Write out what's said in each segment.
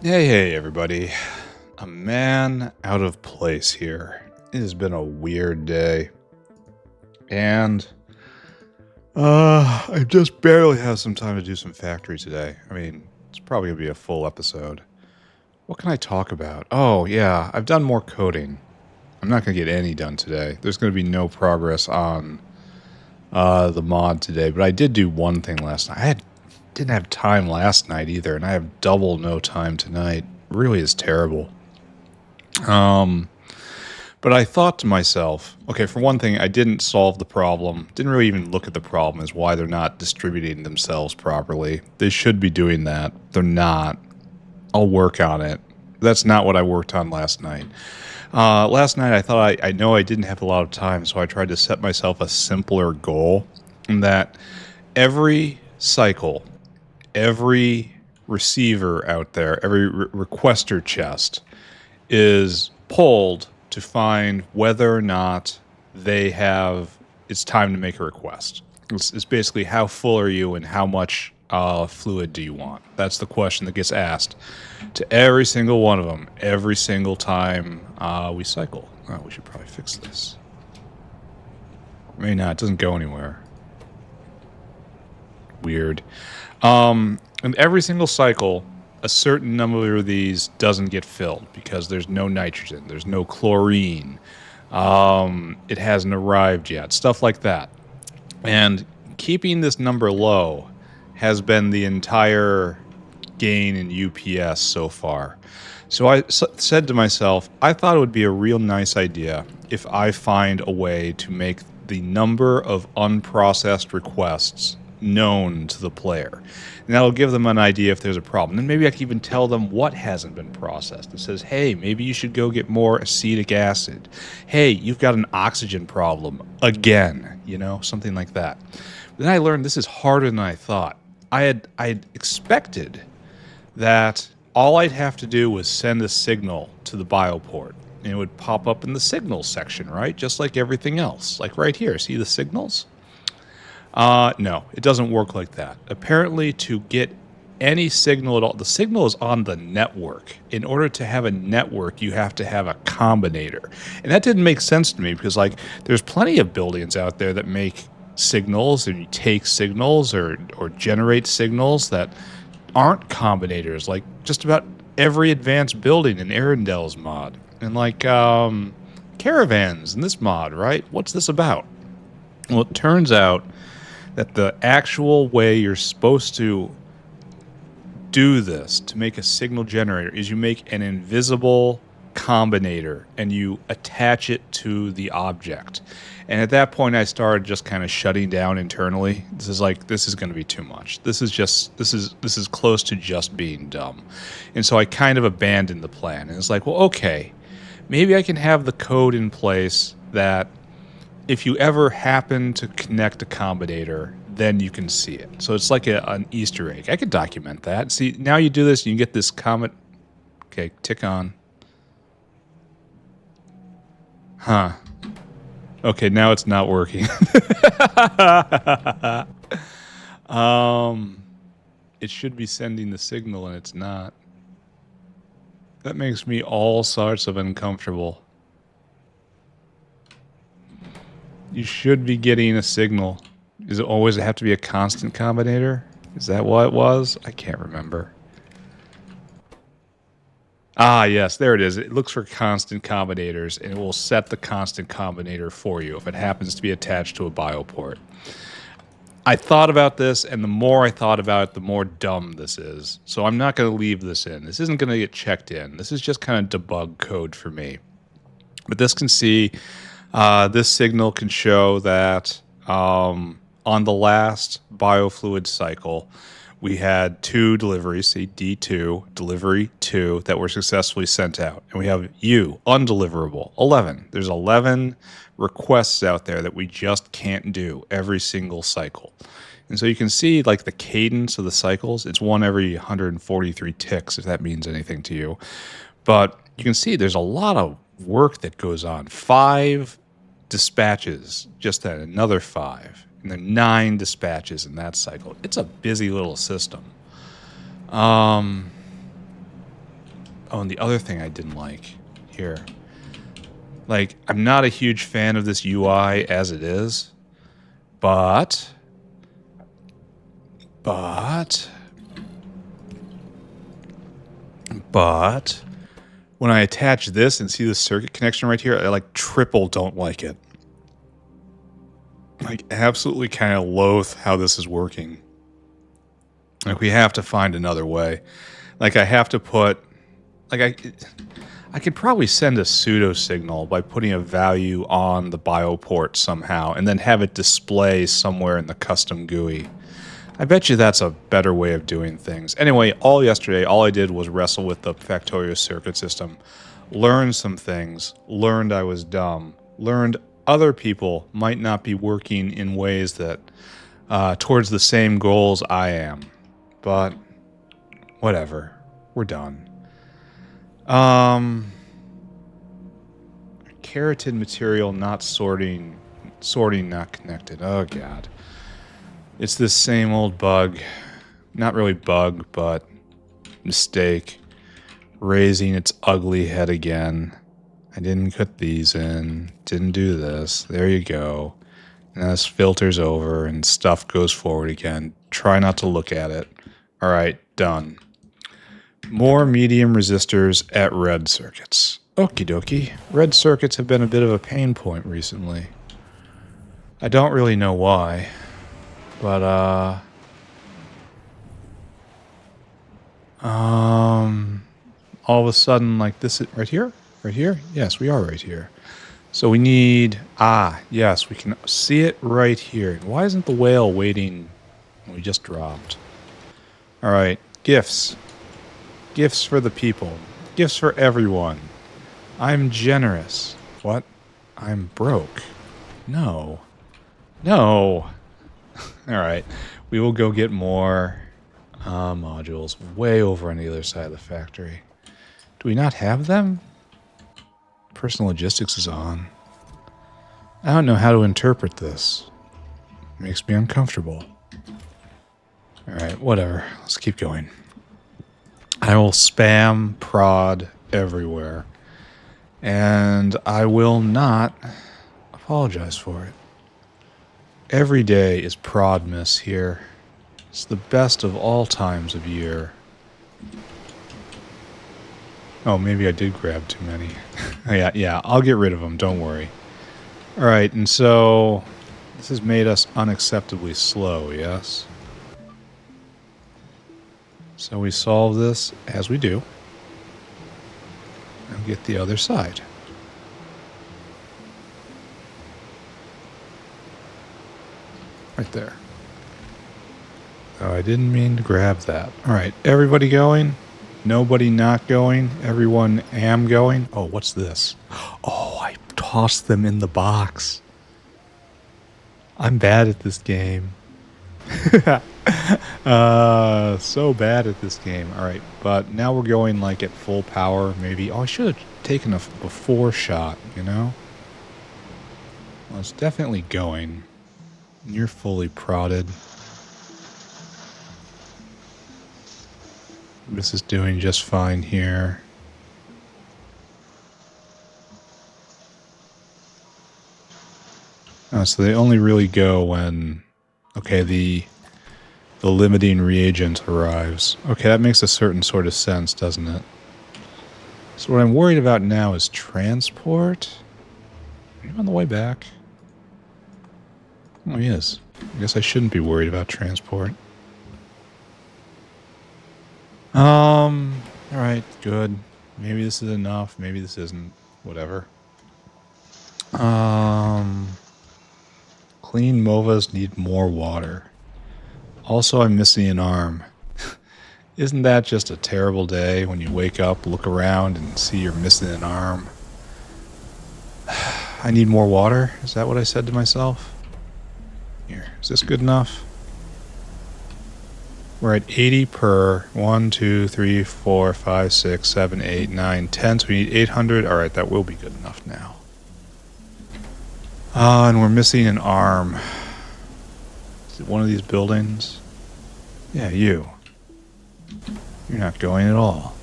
Hey, everybody. A man out of place here. It has been a weird day. And, I just barely have some time to do some factory today. I mean, it's probably going to be a full episode. What can I talk about? Oh, yeah, I've done more coding. I'm not going to get any done today. There's going to be no progress on the mod today, but I did do one thing last night. Didn't have time last night either, and I have double no time tonight. Really is terrible. But I thought to myself, okay, for one thing, I didn't solve the problem. Didn't really even look at the problem as why they're not distributing themselves properly. They should be doing that. They're not. I'll work on it. That's not what I worked on last night. Last night I thought I know I didn't have a lot of time, so I tried to set myself a simpler goal, in that every cycle, every receiver out there, every requester chest is pulled to find whether or not it's time to make a request. It's basically how full are you and how much fluid do you want? That's the question that gets asked to every single one of them every single time we cycle. Oh, we should probably fix this. Maybe not. It doesn't go anywhere. Weird. And every single cycle, a certain number of these doesn't get filled because there's no nitrogen, there's no chlorine, it hasn't arrived yet, stuff like that. And keeping this number low has been the entire gain in UPS so far. So I said to myself, I thought it would be a real nice idea if I find a way to make the number of unprocessed requests known to the player. And that'll give them an idea if there's a problem. And maybe I can even tell them what hasn't been processed. It says, hey, maybe you should go get more acetic acid. Hey, you've got an oxygen problem again, something like that. But then I learned this is harder than I thought. I had expected that all I'd have to do was send a signal to the bioport, and it would pop up in the signals section, right? Just like everything else. Like right here, see the signals? No, it doesn't work like that. Apparently, to get any signal at all, the signal is on the network. In order to have a network, you have to have a combinator. And that didn't make sense to me because, there's plenty of buildings out there that make signals and you take signals or generate signals that aren't combinators, like just about every advanced building in Arendel's mod. And caravans in this mod, right? What's this about? Well, it turns out that the actual way you're supposed to do this to make a signal generator is you make an invisible combinator and you attach it to the object. And at that point I started just kind of shutting down internally. This is going to be too much. This is close to just being dumb. And so I kind of abandoned the plan. And it's like, well, okay, maybe I can have the code in place that if you ever happen to connect a combinator, then you can see it. So it's like an Easter egg. I could document that. See, now you do this, you get this comment. Okay, tick on. Huh. Okay, now it's not working. It should be sending the signal and it's not. That makes me all sorts of uncomfortable. You should be getting a signal. Does it always have to be a constant combinator? Is that what it was? I can't remember. Ah, yes, there it is. It looks for constant combinators, and it will set the constant combinator for you if it happens to be attached to a bioport. I thought about this, and the more I thought about it, the more dumb this is. So I'm not going to leave this in. This isn't going to get checked in. This is just kind of debug code for me. But this can see, this signal can show that on the last biofluid cycle, we had 2 deliveries, see D2, delivery 2, that were successfully sent out. And we have U, undeliverable, 11. There's 11 requests out there that we just can't do every single cycle. And so you can see the cadence of the cycles. It's 1 every 143 ticks, if that means anything to you. But you can see there's a lot of work that goes on. 5 dispatches, just then another 5. And then 9 dispatches in that cycle. It's a busy little system. Oh, and the other thing I didn't like here. Like, I'm not a huge fan of this UI as it is, but when I attach this and see the circuit connection right here, I like triple don't like it. Like, absolutely kind of loathe how this is working. Like, we have to find another way. Like, I have to put... Like, I could probably send a pseudo signal by putting a value on the bioport somehow and then have it display somewhere in the custom GUI. I bet you that's a better way of doing things. Anyway, all yesterday, all I did was wrestle with the Factorio circuit system, learn some things, learned I was dumb, learned other people might not be working in ways that towards the same goals I am. But whatever, we're done. Keratin material not sorting not connected. Oh god. It's this same old bug. Not really bug, but mistake. Raising its ugly head again. I didn't cut these in. Didn't do this. There you go. And this filters over and stuff goes forward again. Try not to look at it. Alright, done. More medium resistors at red circuits. Okie dokie. Red circuits have been a bit of a pain point recently. I don't really know why. But, all of a sudden, like this, right here? Right here? Yes, we are right here. So we need, yes, we can see it right here. Why isn't the whale waiting? We just dropped. All right, gifts. Gifts for the people. Gifts for everyone. I'm generous. What? I'm broke. No. No. All right, we will go get more modules way over on the other side of the factory. Do we not have them? Personal logistics is on. I don't know how to interpret this. It makes me uncomfortable. All right, whatever. Let's keep going. I will spam prod everywhere. And I will not apologize for it. Every day is Prodmas here. It's the best of all times of year. Oh, maybe I did grab too many. yeah, I'll get rid of them, don't worry. Alright, and so this has made us unacceptably slow, yes? So we solve this as we do. And get the other side. Right there. Oh, I didn't mean to grab that. Alright, everybody going? Nobody not going? Everyone am going? Oh, what's this? Oh, I tossed them in the box. I'm bad at this game. So bad at this game. Alright, but now we're going like at full power, maybe. Oh, I should have taken a before shot, you know? Well, it's definitely going. You're fully prodded. This is doing just fine here. Oh, so they only really go when, okay, the limiting reagent arrives. Okay, that makes a certain sort of sense, doesn't it? So what I'm worried about now is transport. Are you on the way back? Oh, he is. I guess I shouldn't be worried about transport. Alright, good. Maybe this is enough, maybe this isn't. Whatever. Clean MOVAs need more water. Also, I'm missing an arm. Isn't that just a terrible day when you wake up, look around, and see you're missing an arm? I need more water? Is that what I said to myself? Here, is this good enough? We're at 80 per 1, 2, 3, 4, 5, 6, 7, 8, 9, 10. So we need 800. Alright, that will be good enough now. And we're missing an arm. Is it one of these buildings? Yeah, you. You're not going at all.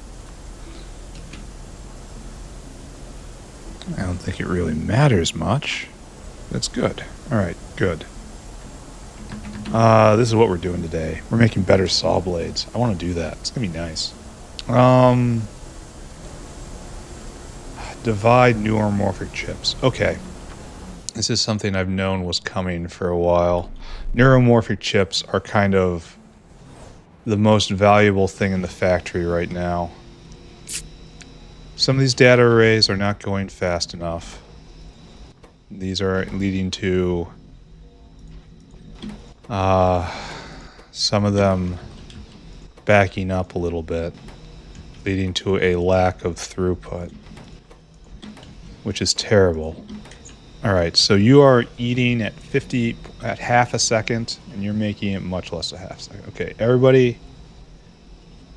I don't think it really matters much. That's good. Alright, good. This is what we're doing today. We're making better Sawblades. I want to do that. It's going to be nice. Divide neuromorphic chips. Okay. This is something I've known was coming for a while. Neuromorphic chips are kind of the most valuable thing in the factory right now. Some of these data arrays are not going fast enough. These are leading to some of them backing up a little bit, leading to a lack of throughput, which is terrible. Alright, so you are eating at half a second, and you're making it much less than half a second. Okay, everybody.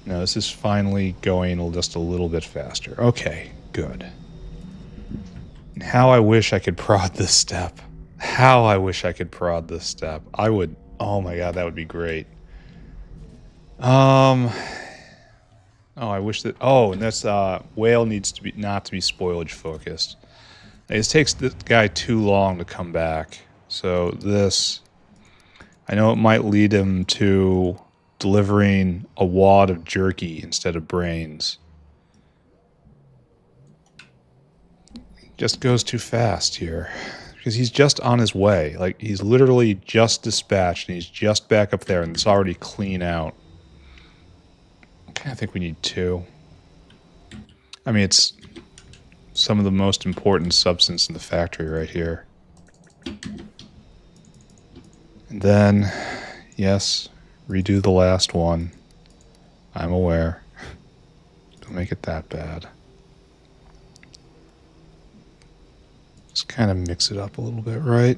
No, this is finally going just a little bit faster. Okay, good. And how I wish I could prod this step. How I wish I could prod this step. I would. Oh my god, that would be great. Oh, I wish that. Oh, and that's whale needs to be not to be spoilage focused. It takes this guy too long to come back. So this, I know it might lead him to delivering a wad of jerky instead of brains. Just goes too fast here. Because he's just on his way. Like, he's literally just dispatched and he's just back up there and it's already clean out. I kind of think we need 2. I mean, it's some of the most important substance in the factory right here. And then, yes, redo the last one. I'm aware. Don't make it that bad. Just kind of mix it up a little bit, right?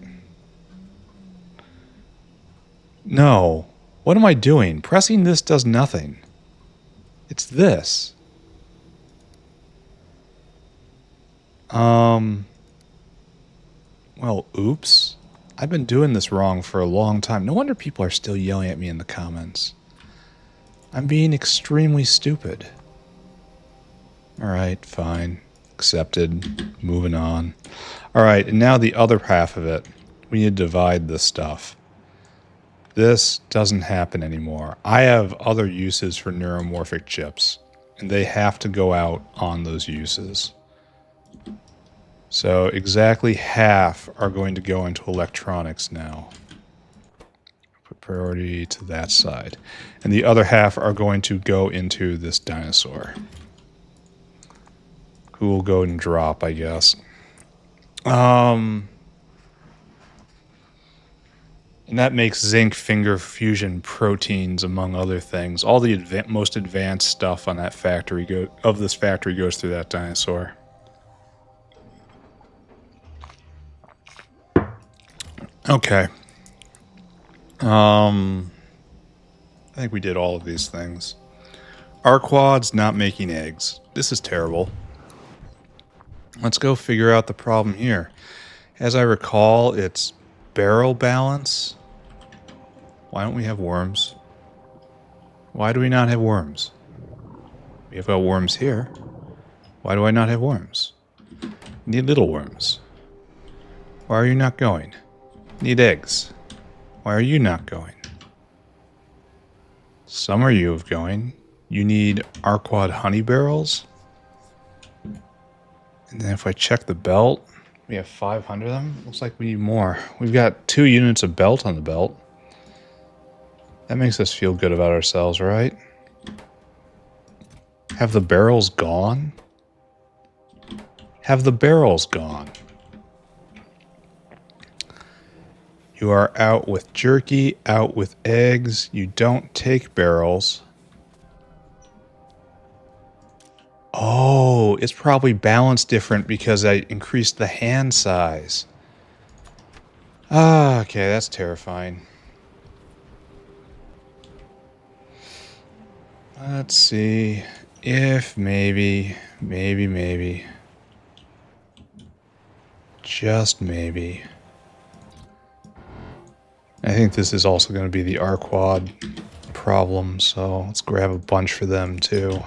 No. What am I doing? Pressing this does nothing. It's this. Well, oops. I've been doing this wrong for a long time. No wonder people are still yelling at me in the comments. I'm being extremely stupid. Alright, fine. Accepted. Moving on. Alright, and now the other half of it. We need to divide this stuff. This doesn't happen anymore. I have other uses for neuromorphic chips, and they have to go out on those uses. So exactly half are going to go into electronics now. Put priority to that side. And the other half are going to go into this dinosaur. Who will go and drop, I guess. And that makes zinc finger fusion proteins, among other things. All the most advanced stuff on that factory this factory goes through that dinosaur. Okay. I think we did all of these things. Arquad's not making eggs. This is terrible. Let's go figure out the problem here. As I recall, it's barrel balance. Why don't we have worms? Why do we not have worms? We have got worms here. Why do I not have worms? Need little worms. Why are you not going? Need eggs. Why are you not going? Some are you of going. You need Arquad honey barrels. And then if I check the belt, we have 500 of them. Looks like we need more. We've got 2 units of belt on the belt. That makes us feel good about ourselves, right? Have the barrels gone? Have the barrels gone? You are out with jerky, out with eggs. You don't take barrels. Oh, it's probably balanced different because I increased the hand size. Ah, okay, that's terrifying. Let's see if maybe, just maybe. I think this is also going to be the Arquad problem, so let's grab a bunch for them too.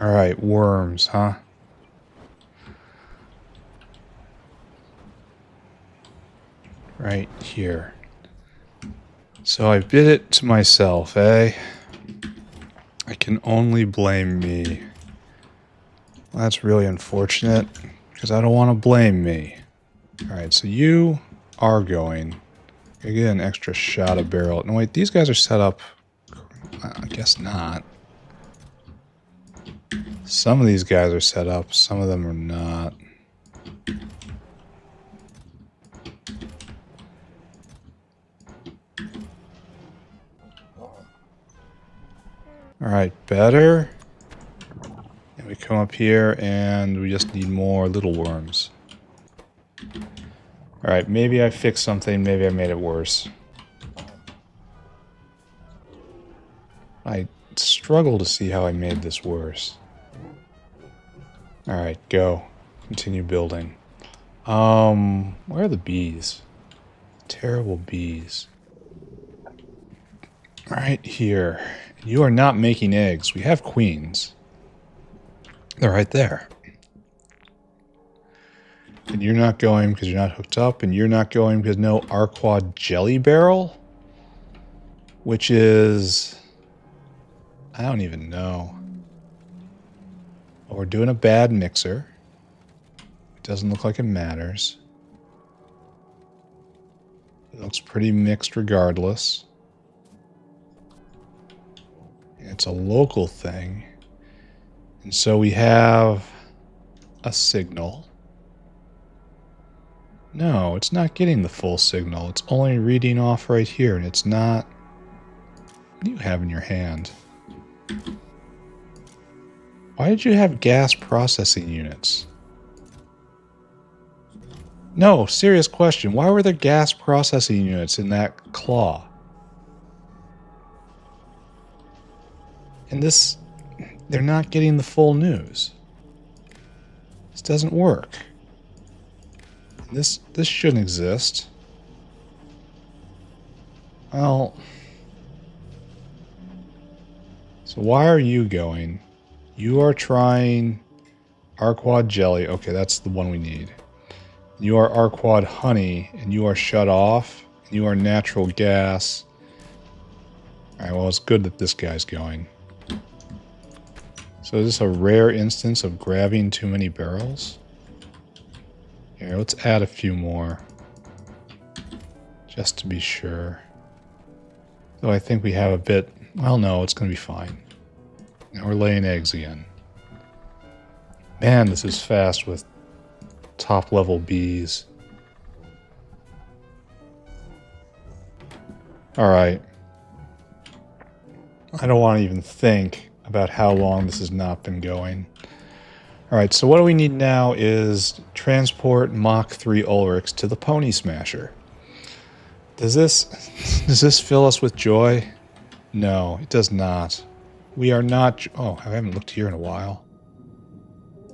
Alright, worms, huh? Right here. So I bid it to myself, eh? I can only blame me. Well, that's really unfortunate, because I don't want to blame me. Alright, so you are going. I get an extra shot of barrel. No, wait, these guys are set up. I guess not. Some of these guys are set up, some of them are not. Alright, better. And we come up here and we just need more little worms. Alright, maybe I fixed something, maybe I made it worse. I struggle to see how I made this worse. Alright, go. Continue building. Where are the bees? Terrible bees. Right here. You are not making eggs. We have queens. They're right there. And you're not going because you're not hooked up, and you're not going because no Arquad jelly barrel? Which is... I don't even know. Well, we're doing a bad mixer. It doesn't look like it matters. It looks pretty mixed regardless. It's a local thing. And so we have a signal. No, it's not getting the full signal. It's only reading off right here, and it's not... What do you have in your hand? Why did you have gas processing units? No, serious question. Why were there gas processing units in that claw? And this... They're not getting the full news. This doesn't work. This shouldn't exist. Well... So why are you going? You are trying Arquad jelly. Okay, that's the one we need. You are Arquad honey, and you are shut off. And you are natural gas. Alright, well, it's good that this guy's going. So is this a rare instance of grabbing too many barrels? Here, let's add a few more. Just to be sure. Though I think we have a bit... Well, no, it's going to be fine. Now we're laying eggs again. Man, this is fast with top-level bees. Alright. I don't want to even think about how long this has not been going. Alright, so what do we need now is transport Mach 3 Ulrichs to the Pony Smasher. Does this fill us with joy? No, it does not. We are not... Oh, I haven't looked here in a while.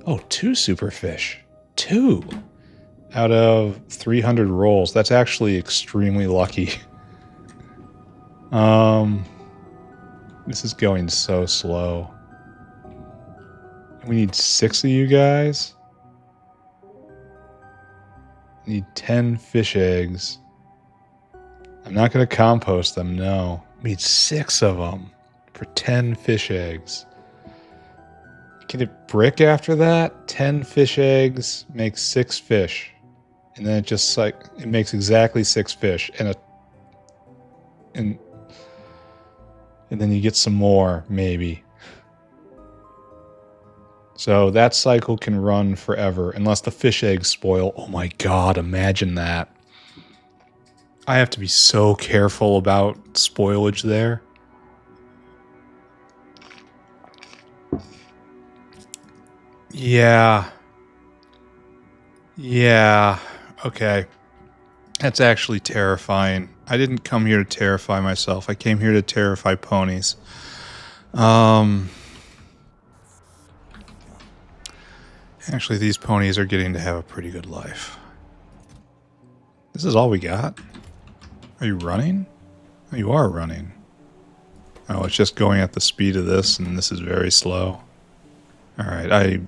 Oh, 2 superfish. 2! Out of 300 rolls. That's actually extremely lucky. This is going so slow. We need 6 of you guys. We need 10 fish eggs. I'm not going to compost them, no. We need 6 of them for 10 fish eggs. Can it brick after that? 10 fish eggs makes 6 fish. And then it just like, it makes exactly 6 fish. And then you get some more, maybe. So that cycle can run forever, unless the fish eggs spoil. Oh my god, imagine that. I have to be so careful about spoilage there. Yeah. Yeah. Okay. That's actually terrifying. I didn't come here to terrify myself. I came here to terrify ponies. Actually, these ponies are getting to have a pretty good life. This is all we got? Are you running? Oh, you are running. Oh, it's just going at the speed of this, and this is very slow. All right, I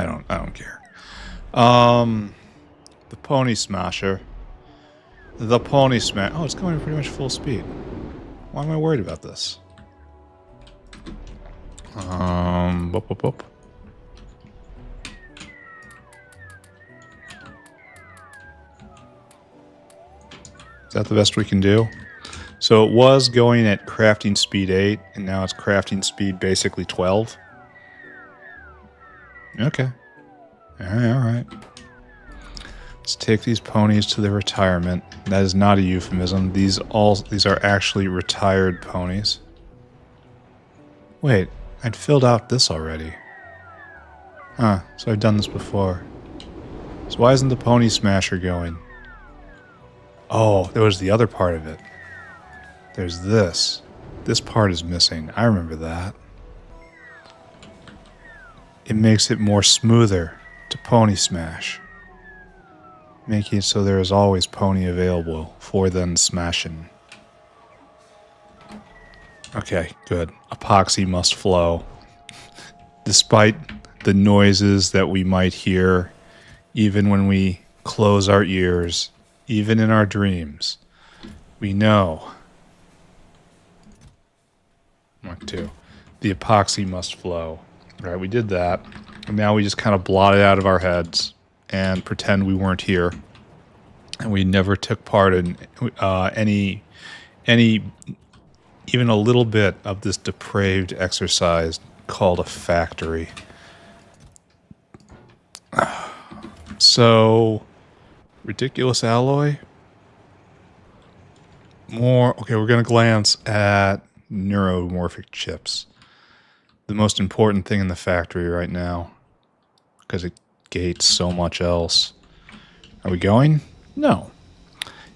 don't care. The Pony Smasher. The Pony Smash. Oh, it's going pretty much full speed. Why am I worried about this? Boop, boop, boop. Is that the best we can do? So it was going at crafting speed 8, and now it's crafting speed basically 12. Okay. Alright. Let's take these ponies to their retirement. That is not a euphemism. These are actually retired ponies. Wait, I'd filled out this already. Huh, so I've done this before. So why isn't the Pony Smasher going? Oh, there was the other part of it. There's this. This part is missing. I remember that. It makes it more smoother to pony smash. Making it so there is always pony available for then smashing. Okay, good. Epoxy must flow. Despite the noises that we might hear, even when we close our ears, even in our dreams, we know. Mark 2. The epoxy must flow. All right, we did that. And now we just kind of blot it out of our heads and pretend we weren't here. And we never took part in any even a little bit of this depraved exercise called a factory. So, ridiculous alloy. More. Okay, we're going to glance at neuromorphic chips. The most important thing in the factory right now, because it gates so much else. Are we going? No.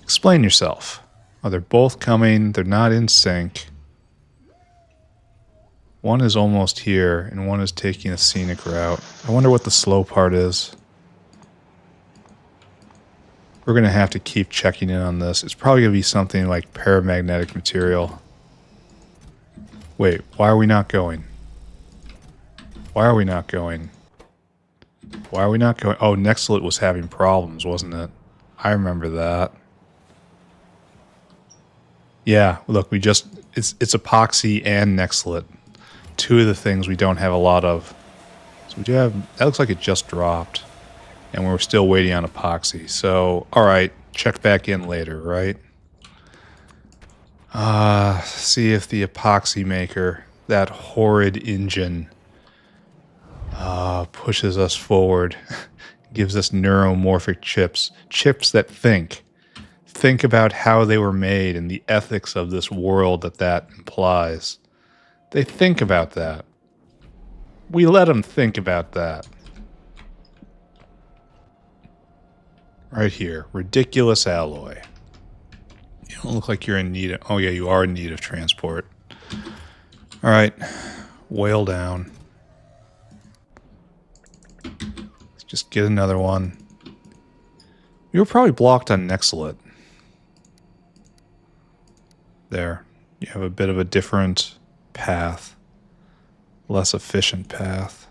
Explain yourself. Oh, they're both coming. They're not in sync. One is almost here, and one is taking a scenic route. I wonder what the slow part is. We're going to have to keep checking in on this. It's probably going to be something like paramagnetic material. Wait, why are we not going? Why are we not going? Why are we not going? Oh, Nextlet was having problems, wasn't it? I remember that. Yeah, look, it's epoxy and Nextlet. Two of the things we don't have a lot of. So we do have, that looks like it just dropped. And we're still waiting on epoxy. So, alright, check back in later, right? See if the epoxy maker, that horrid engine, pushes us forward. Gives us neuromorphic chips. Chips that think. Think about how they were made and the ethics of this world that implies. They think about that. We let them think about that. Right here. Ridiculous alloy. You don't look like you're in need of... Oh, yeah, you are in need of transport. Alright. Whale down. Let's just get another one. We were probably blocked on Nextlet. There. You have a bit of a different path. Less efficient path.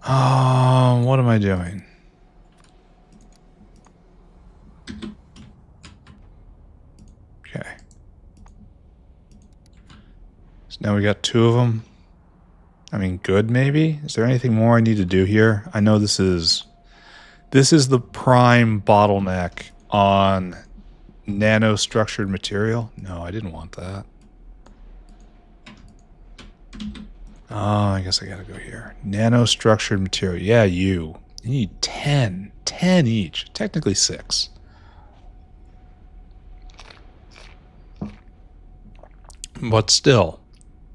What am I doing? Okay. So now we got two of them. I mean, good maybe? Is there anything more I need to do here? I know this is the prime bottleneck on nanostructured material. No, I didn't want that. Oh, I guess I gotta go here. Nanostructured material. Yeah, you need 10. 10 each. Technically 6. But still,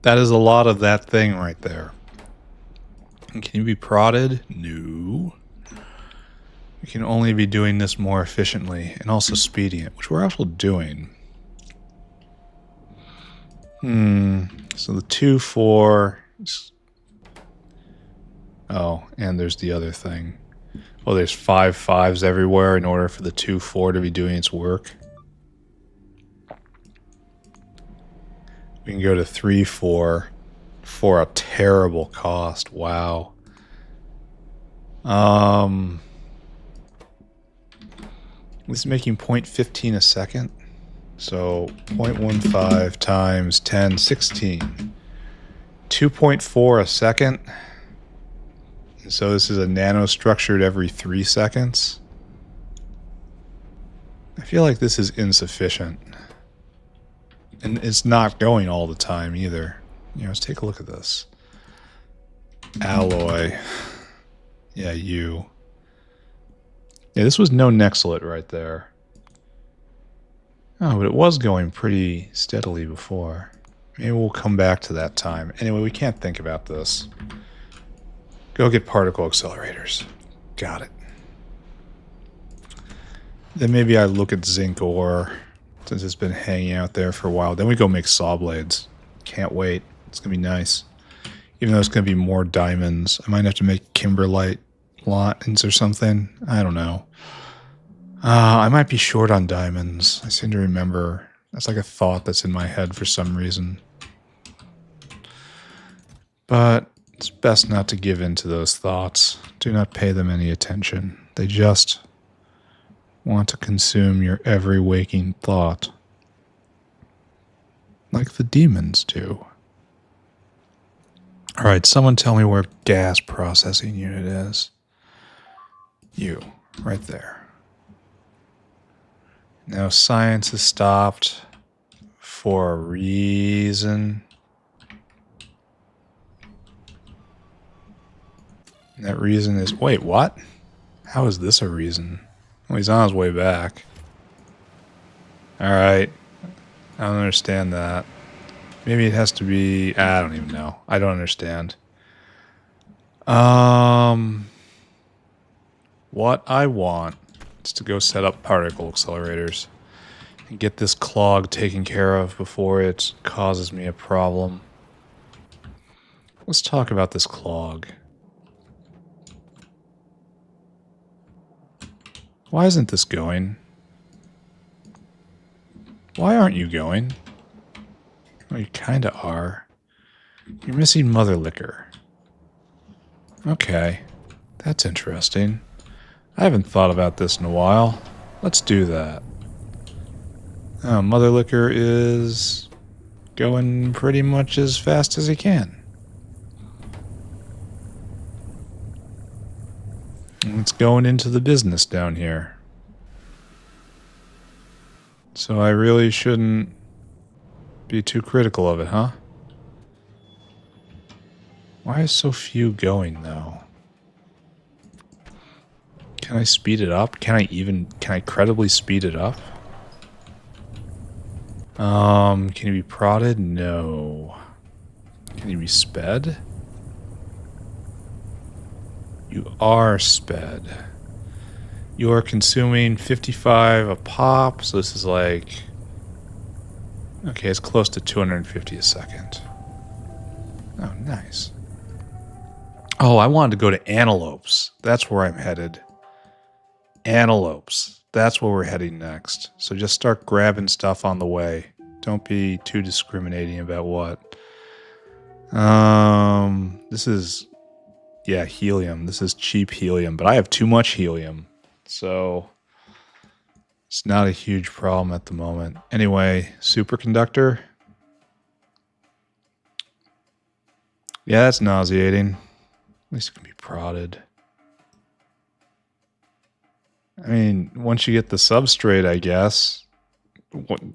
that is a lot of that thing right there. And can you be prodded? No. We can only be doing this more efficiently and also speeding it, which we're also doing. So the 2-4. Oh, and there's the other thing. Oh, there's 5 5s everywhere in order for the 2-4 to be doing its work. We can go to 3-4 for a terrible cost. Wow. This is making 0.15 a second. So 0.15 times 10, 16. 2.4 a second. So this is a nanostructured every 3 seconds. I feel like this is insufficient. And it's not going all the time either. You know, let's take a look at this. Alloy. Yeah, you. Yeah, this was no Nexlet right there. Oh, but it was going pretty steadily before. Maybe we'll come back to that time. Anyway, we can't think about this. Go get particle accelerators. Got it. Then maybe I look at zinc ore, since it's been hanging out there for a while. Then we go make Sawblades. Can't wait. It's going to be nice. Even though it's going to be more diamonds. I might have to make kimberlite lines or something. I don't know. I might be short on diamonds. I seem to remember. That's like a thought that's in my head for some reason. But it's best not to give in to those thoughts. Do not pay them any attention. They just want to consume your every waking thought. Like the demons do. Alright, someone tell me where gas processing unit is. You, right there. Now science has stopped for a reason. And that reason is... Wait, what? How is this a reason? Well, he's on his way back. Alright. I don't understand that. Maybe it has to be... I don't even know. I don't understand. What I want is to go set up particle accelerators and get this clog taken care of before it causes me a problem. Let's talk about this clog. Why isn't this going? Why aren't you going? Well, you kinda are. You're missing mother liquor. Okay. That's interesting. I haven't thought about this in a while. Let's do that. Oh, mother liquor is going pretty much as fast as he can. It's going into the business down here. So I really shouldn't be too critical of it, huh? Why is so few going, though? Can I speed it up? Can I credibly speed it up? Can you be prodded? No. Can you be sped? You are sped. You are consuming 55 a pop, so this is like... Okay, it's close to 250 a second. Oh, nice. Oh, I wanted to go to antelopes. That's where I'm headed. Antelopes. That's where we're heading next. So just start grabbing stuff on the way. Don't be too discriminating about what. This is... Yeah, helium. This is cheap helium, but I have too much helium. So... It's not a huge problem at the moment. Anyway, superconductor. Yeah, that's nauseating. At least it can be prodded. I mean, once you get the substrate, I guess,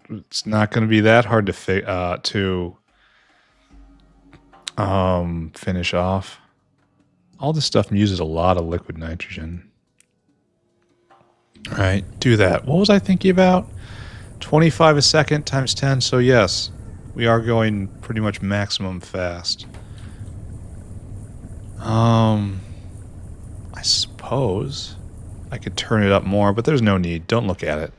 it's not going to be that hard to finish off. All this stuff uses a lot of liquid nitrogen. All right, do that. What was I thinking about? 25 a second times 10. So yes, we are going pretty much maximum fast. I suppose I could turn it up more, but there's no need. Don't look at it.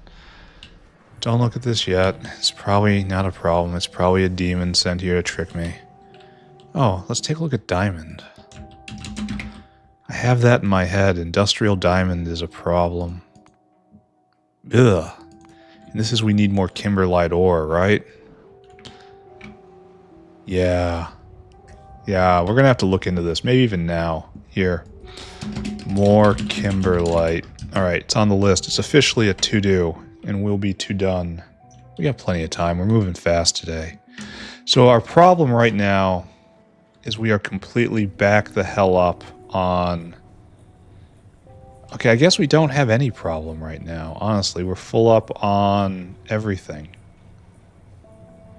Don't look at this yet. It's probably not a problem. It's probably a demon sent here to trick me. Oh, let's take a look at diamond. I have that in my head. Industrial diamond is a problem. Ugh. And this is we need more kimberlite ore, right? Yeah. Yeah, we're going to have to look into this. Maybe even now. Here. More kimberlite. Alright, it's on the list. It's officially a to-do, and we'll be to-done. We got plenty of time. We're moving fast today. So our problem right now is we are completely back the hell up on... Okay, I guess we don't have any problem right now. Honestly, we're full up on everything.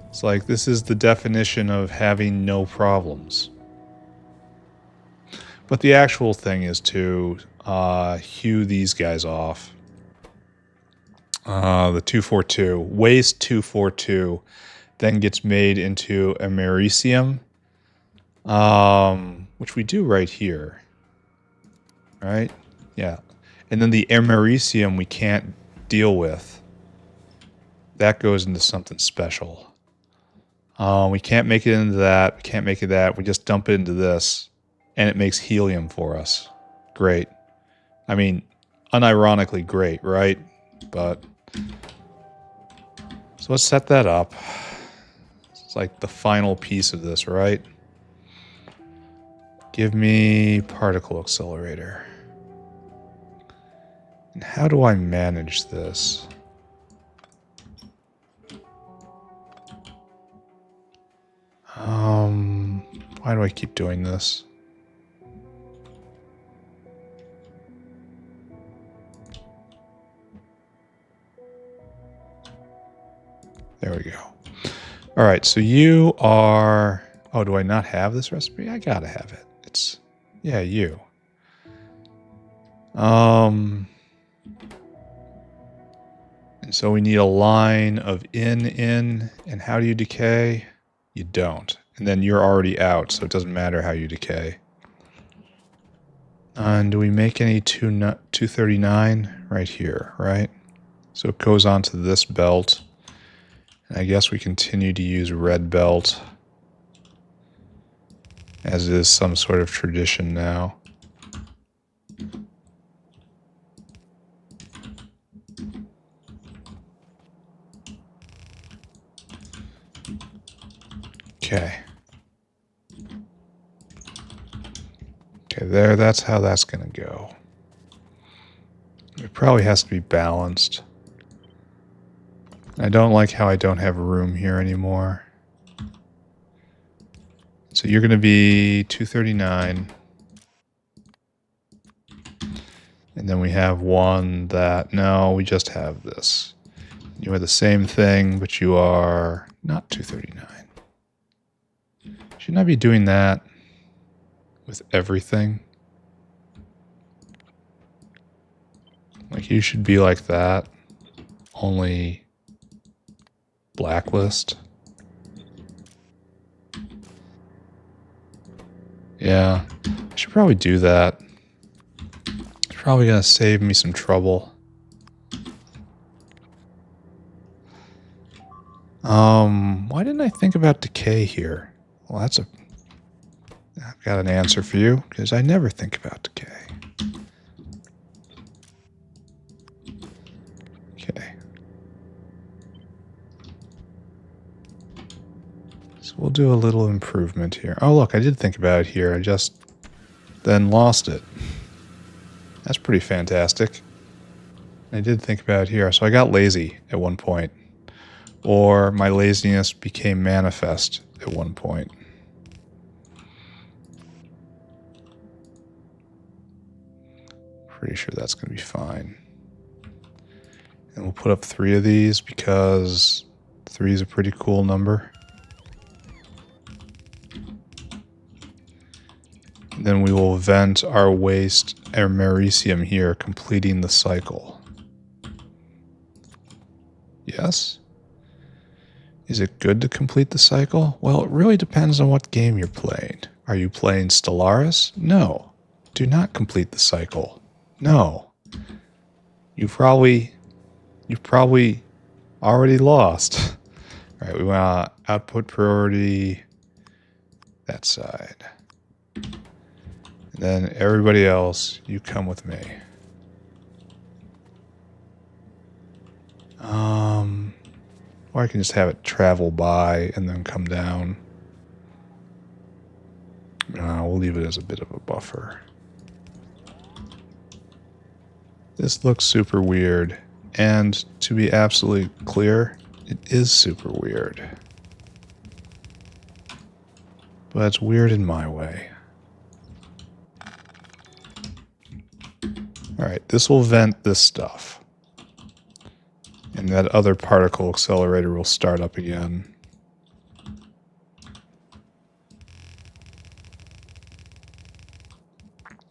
It's like, this is the definition of having no problems. But the actual thing is to hew these guys off. The 242. Waste 242 then gets made into americium, which we do right here. Right? Yeah. And then the americium we can't deal with. That goes into something special. We can't make it into that. We can't make it that. We just dump it into this. And it makes helium for us. Great. I mean, unironically great, right? But... So let's set that up. It's like the final piece of this, right? Give me particle accelerator. And how do I manage this? Why do I keep doing this? There we go. All right, so you are... Oh, do I not have this recipe? I gotta have it. It's... Yeah, you. And so we need a line of in, and how do you decay? You don't. And then you're already out, so it doesn't matter how you decay. And do we make any 239? Right here, right? So it goes onto this belt. And I guess we continue to use red belt, as is some sort of tradition now. Okay. Okay, there, that's how that's going to go. It probably has to be balanced. I don't like how I don't have room here anymore. So you're going to be 239. And then we have one that... No, we just have this. You are the same thing, but you are not 239. Shouldn't I be doing that with everything? Like, you should be like that. Only blacklist. Yeah, I should probably do that. It's probably going to save me some trouble. Why didn't I think about decay here? Well, I've got an answer for you, because I never think about decay. Okay. So we'll do a little improvement here. Oh, look, I did think about it here. I just then lost it. That's pretty fantastic. I did think about it here. So I got lazy at one point. Or my laziness became manifest at one point. Pretty sure that's going to be fine. And we'll put up 3 of these because 3 is a pretty cool number. And then we will vent our waste americium here, completing the cycle. Yes? Is it good to complete the cycle? Well, it really depends on what game you're playing. Are you playing Stellaris? No. Do not complete the cycle. No. You've probably already lost. All right, we want output priority that side. And then everybody else, you come with me. Or I can just have it travel by and then come down. We'll leave it as a bit of a buffer. This looks super weird. And to be absolutely clear, it is super weird. But it's weird in my way. Alright, this will vent this stuff. And that other particle accelerator will start up again.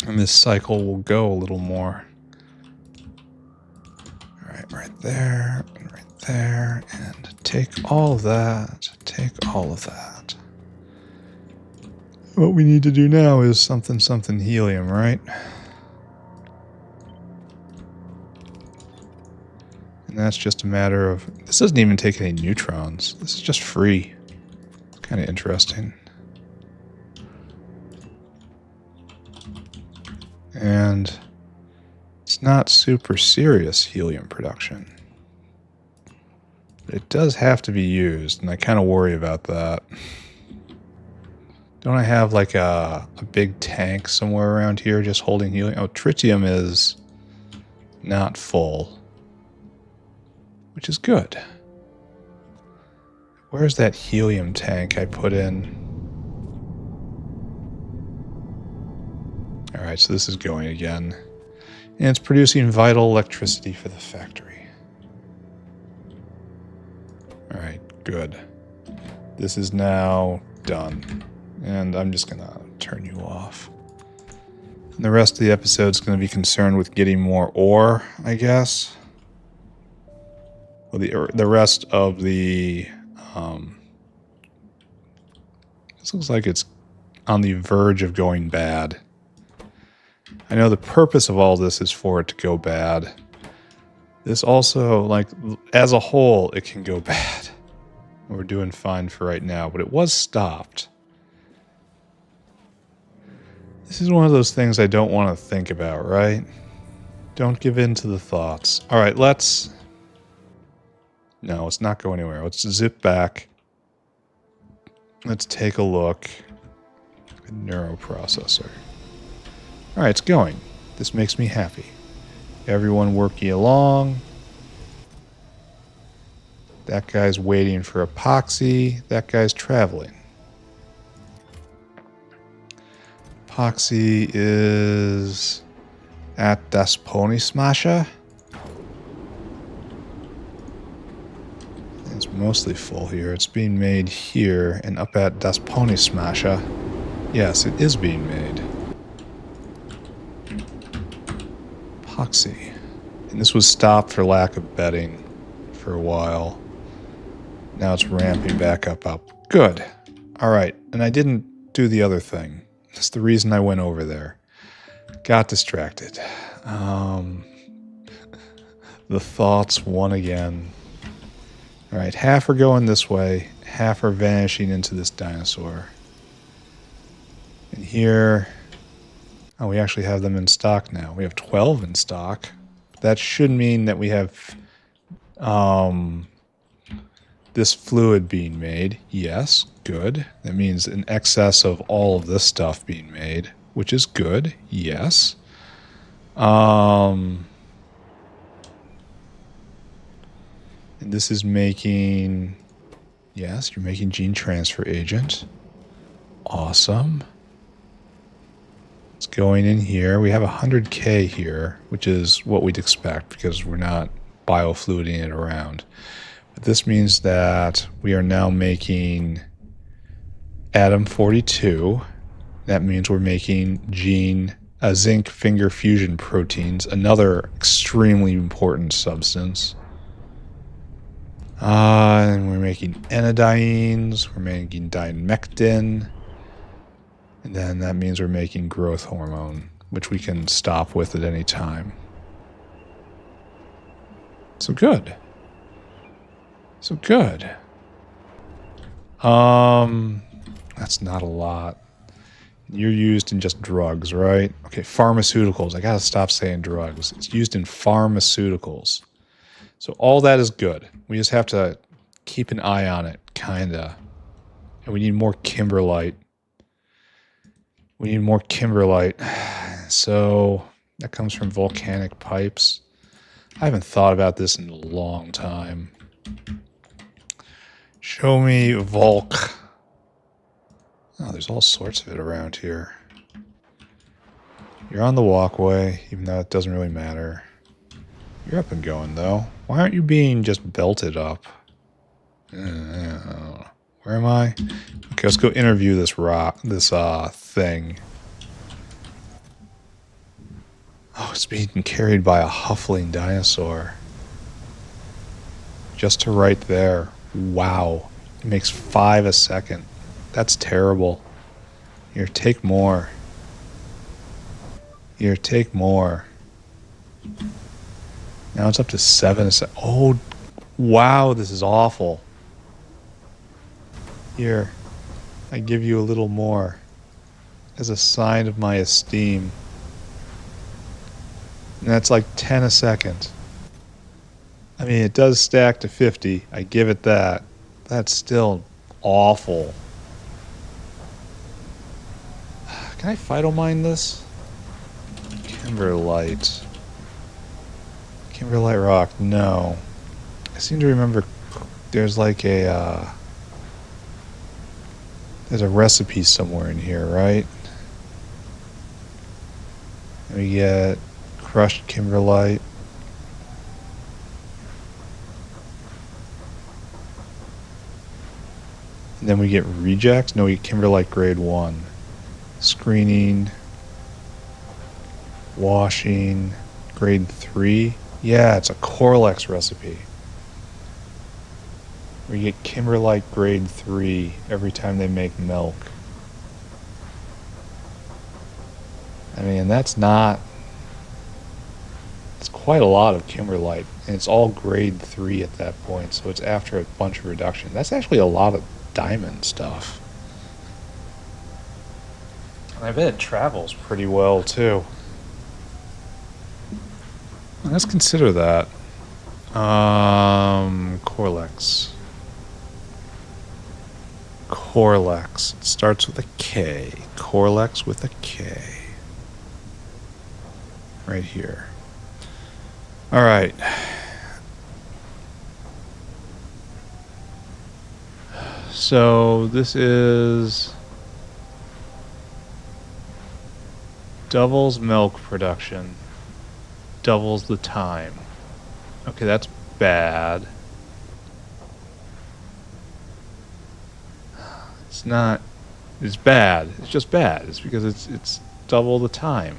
And this cycle will go a little more. Alright, right there, and right there, and take all of that, take all of that. What we need to do now is something helium, right? And that's just a matter of... This doesn't even take any neutrons. This is just free. Kind of interesting. And it's not super serious helium production. But it does have to be used, and I kind of worry about that. Don't I have like a big tank somewhere around here just holding helium? Oh, tritium is not full, which is good. Where's that helium tank I put in? Alright, so this is going again. And it's producing vital electricity for the factory. Alright, good. This is now done. And I'm just going to turn you off. And the rest of the episode is going to be concerned with getting more ore, I guess. Well, the rest of the... this looks like it's on the verge of going bad. I know the purpose of all this is for it to go bad. This also, like, as a whole, it can go bad. We're doing fine for right now, but it was stopped. This is one of those things I don't want to think about, right? Don't give in to the thoughts. Alright, let's... No, let's not go anywhere. Let's zip back. Let's take a look. Neuroprocessor. Alright, it's going. This makes me happy. Everyone working along. That guy's waiting for epoxy. That guy's traveling. Epoxy is at Das Pony Smasher. It's mostly full here. It's being made here and up at Das Pony Smasher. Yes, it is being made. Epoxy. And this was stopped for lack of bedding for a while. Now it's ramping back up. Good. Alright, and I didn't do the other thing. That's the reason I went over there. Got distracted. The thoughts won again. Alright, half are going this way, half are vanishing into this dinosaur. And here... Oh, we actually have them in stock now. We have 12 in stock. That should mean that we have this fluid being made. Yes, good. That means an excess of all of this stuff being made, which is good. Yes. And this is making... Yes, you're making gene transfer agent. Awesome. It's going in here. We have 100K here, which is what we'd expect because we're not biofluiding it around. But this means that we are now making atom 42. That means we're making zinc finger fusion proteins, another extremely important substance. And we're making enodines. We're making dimectin. And then that means we're making growth hormone, which we can stop with at any time. So good. So good. That's not a lot. You're used in just drugs, right? Okay, pharmaceuticals. I gotta stop saying drugs. It's used in pharmaceuticals. So all that is good. We just have to keep an eye on it, kinda. And we need more kimberlite. We need more kimberlite. So that comes from volcanic pipes. I haven't thought about this in a long time. Show me Volk. Oh, there's all sorts of it around here. You're on the walkway, even though it doesn't really matter. You're up and going, though. Why aren't you being just belted up? Where am I? Okay, let's go interview this thing. Oh, it's being carried by a huffling dinosaur. Just to right there. Wow. It makes 5 a second. That's terrible. Here, take more. Here, take more. Now it's up to 7 a second. Oh, wow, this is awful. Here, I give you a little more. As a sign of my esteem. And that's like 10 a second. I mean, it does stack to 50. I give it that. That's still awful. Can I phytomine this? Kimberlite. Kimberlite rock. No. I seem to remember there's like a... there's a recipe somewhere in here, right? And we get crushed kimberlite. And then we get rejects. No, we get kimberlite grade 1. Screening. Washing. Grade 3. Yeah, it's a Corlex recipe. We get kimberlite grade 3 every time they make milk. I mean, that's not... it's quite a lot of kimberlite. And it's all grade 3 at that point. So it's after a bunch of reduction. That's actually a lot of diamond stuff. And I bet it travels pretty well, too. Let's consider that. Corlex. Corlex. It starts with a K. Corlex with a K. Right here. All right. So this is doubles milk production. Doubles the time. Okay, that's bad. It's not... it's bad. It's just bad. It's because it's double the time.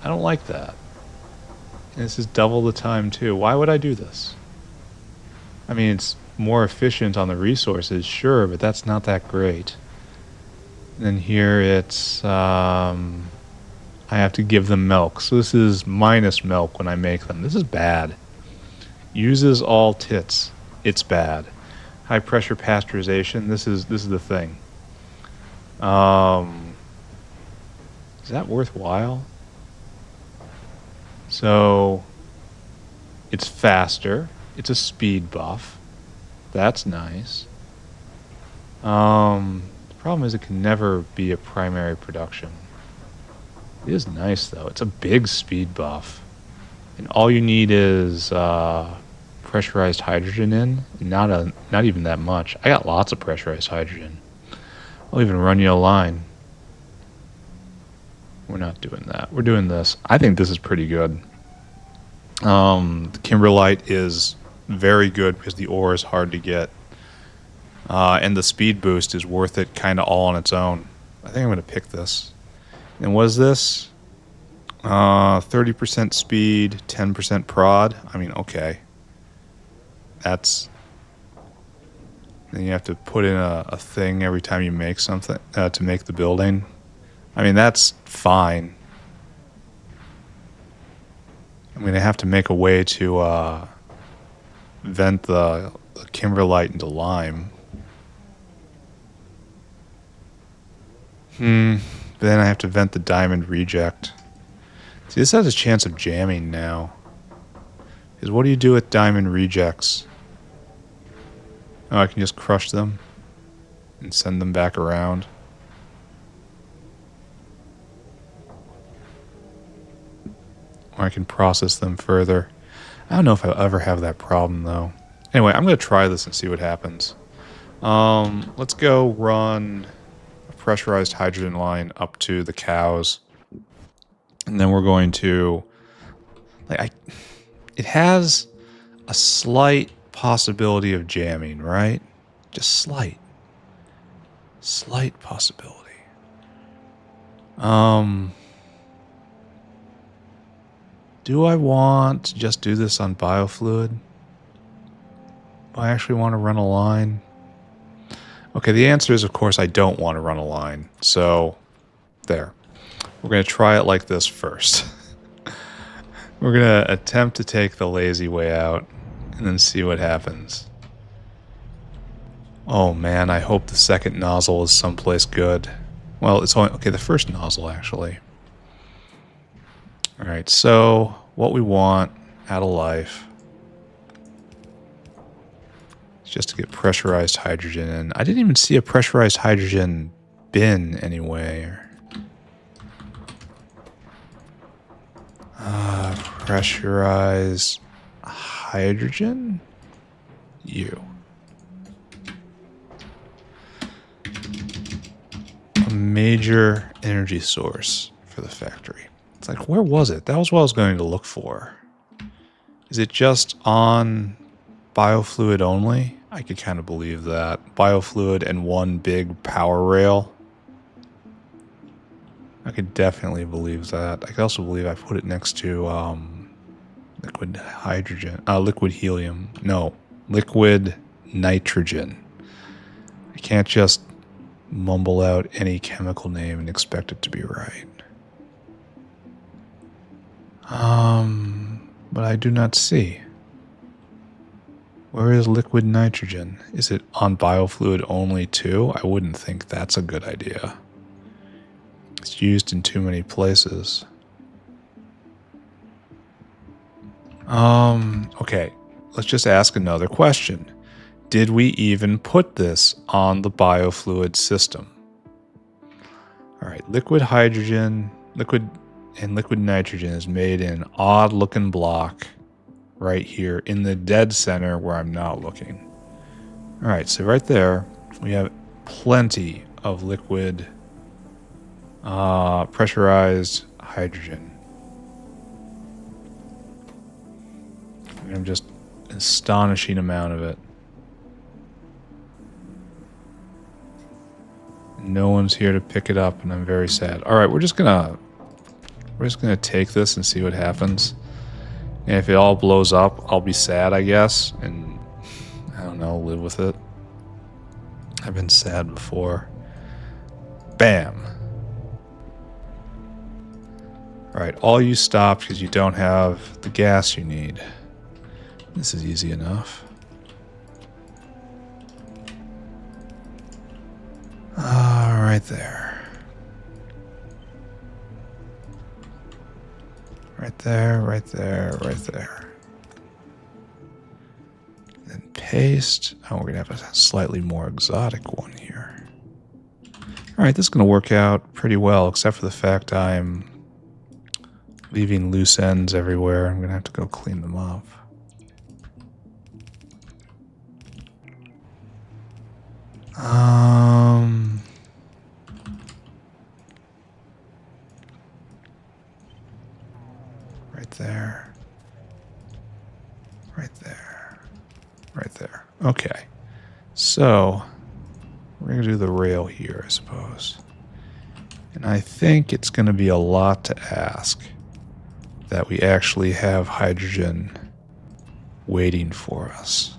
I don't like that. And this is double the time too. Why would I do this? I mean, it's more efficient on the resources, sure, but that's not that great. And then here it's... I have to give them milk. So this is minus milk when I make them. This is bad. Uses all tits. It's bad. High pressure pasteurization. This is the thing. Is that worthwhile? So it's faster. It's a speed buff. That's nice. The problem is it can never be a primary production. It is nice though. It's a big speed buff. And all you need is pressurized hydrogen in. Not even that much. I got lots of pressurized hydrogen. I'll even run you a line. We're not doing that. We're doing this. I think this is pretty good. The kimberlite is very good because the ore is hard to get. And the speed boost is worth it kind of all on its own. I think I'm going to pick this. And what is this? 30% speed, 10% prod. I mean, okay. That's... then you have to put in a thing every time you make something to make the building. I mean, that's fine. I'm going to have to make a way to vent the kimberlite into lime. Then I have to vent the diamond reject. See, this has a chance of jamming now. Because what do you do with diamond rejects? Oh, I can just crush them and send them back around. or I can process them further. I don't know if I'll ever have that problem, though. Anyway, I'm going to try this and see what happens. Let's go run a pressurized hydrogen line up to the cows. And then we're going to... it has a slight possibility of jamming, right? Just slight. Slight possibility. Do I want to just do this on biofluid? Do I actually want to run a line? Okay, the answer is, of course, I don't want to run a line. So, there. We're going to try it like this first. We're going to attempt to take the lazy way out and then see what happens. Oh man, I hope the second nozzle is someplace good. Well, it's only... okay, the first nozzle, actually. Alright, so what we want out of life is just to get pressurized hydrogen in. I didn't even see a pressurized hydrogen bin anywhere. Pressurized hydrogen? You. A major energy source for the factory. It's like, where was it? That was what I was going to look for. Is it just on biofluid only? I could kind of believe that. Biofluid and one big power rail. I could definitely believe that. I could also believe I put it next to liquid hydrogen. Liquid helium. No, liquid nitrogen. I can't just mumble out any chemical name and expect it to be right. But I do not see. Where is liquid nitrogen? Is it on biofluid only too? I wouldn't think that's a good idea. It's used in too many places. Okay. Let's just ask another question. Did we even put this on the biofluid system? Alright, liquid hydrogen, liquid nitrogen is made in an odd-looking block right here in the dead center where I'm not looking. Alright, so right there, we have plenty of liquid pressurized hydrogen. And just an astonishing amount of it. No one's here to pick it up, and I'm very sad. Alright, we're just gonna take this and see what happens. And if it all blows up, I'll be sad, I guess, and I don't know, live with it. I've been sad before. Bam. Alright, all you stopped because you don't have the gas you need. This is easy enough. Right there. Right there, right there, right there. Then paste. Oh, we're going to have a slightly more exotic one here. Alright, this is going to work out pretty well, except for the fact I'm leaving loose ends everywhere. I'm going to have to go clean them up. Right there. Right there. Right there. Okay. So, we're going to do the rail here, I suppose. And I think it's going to be a lot to ask that we actually have hydrogen waiting for us.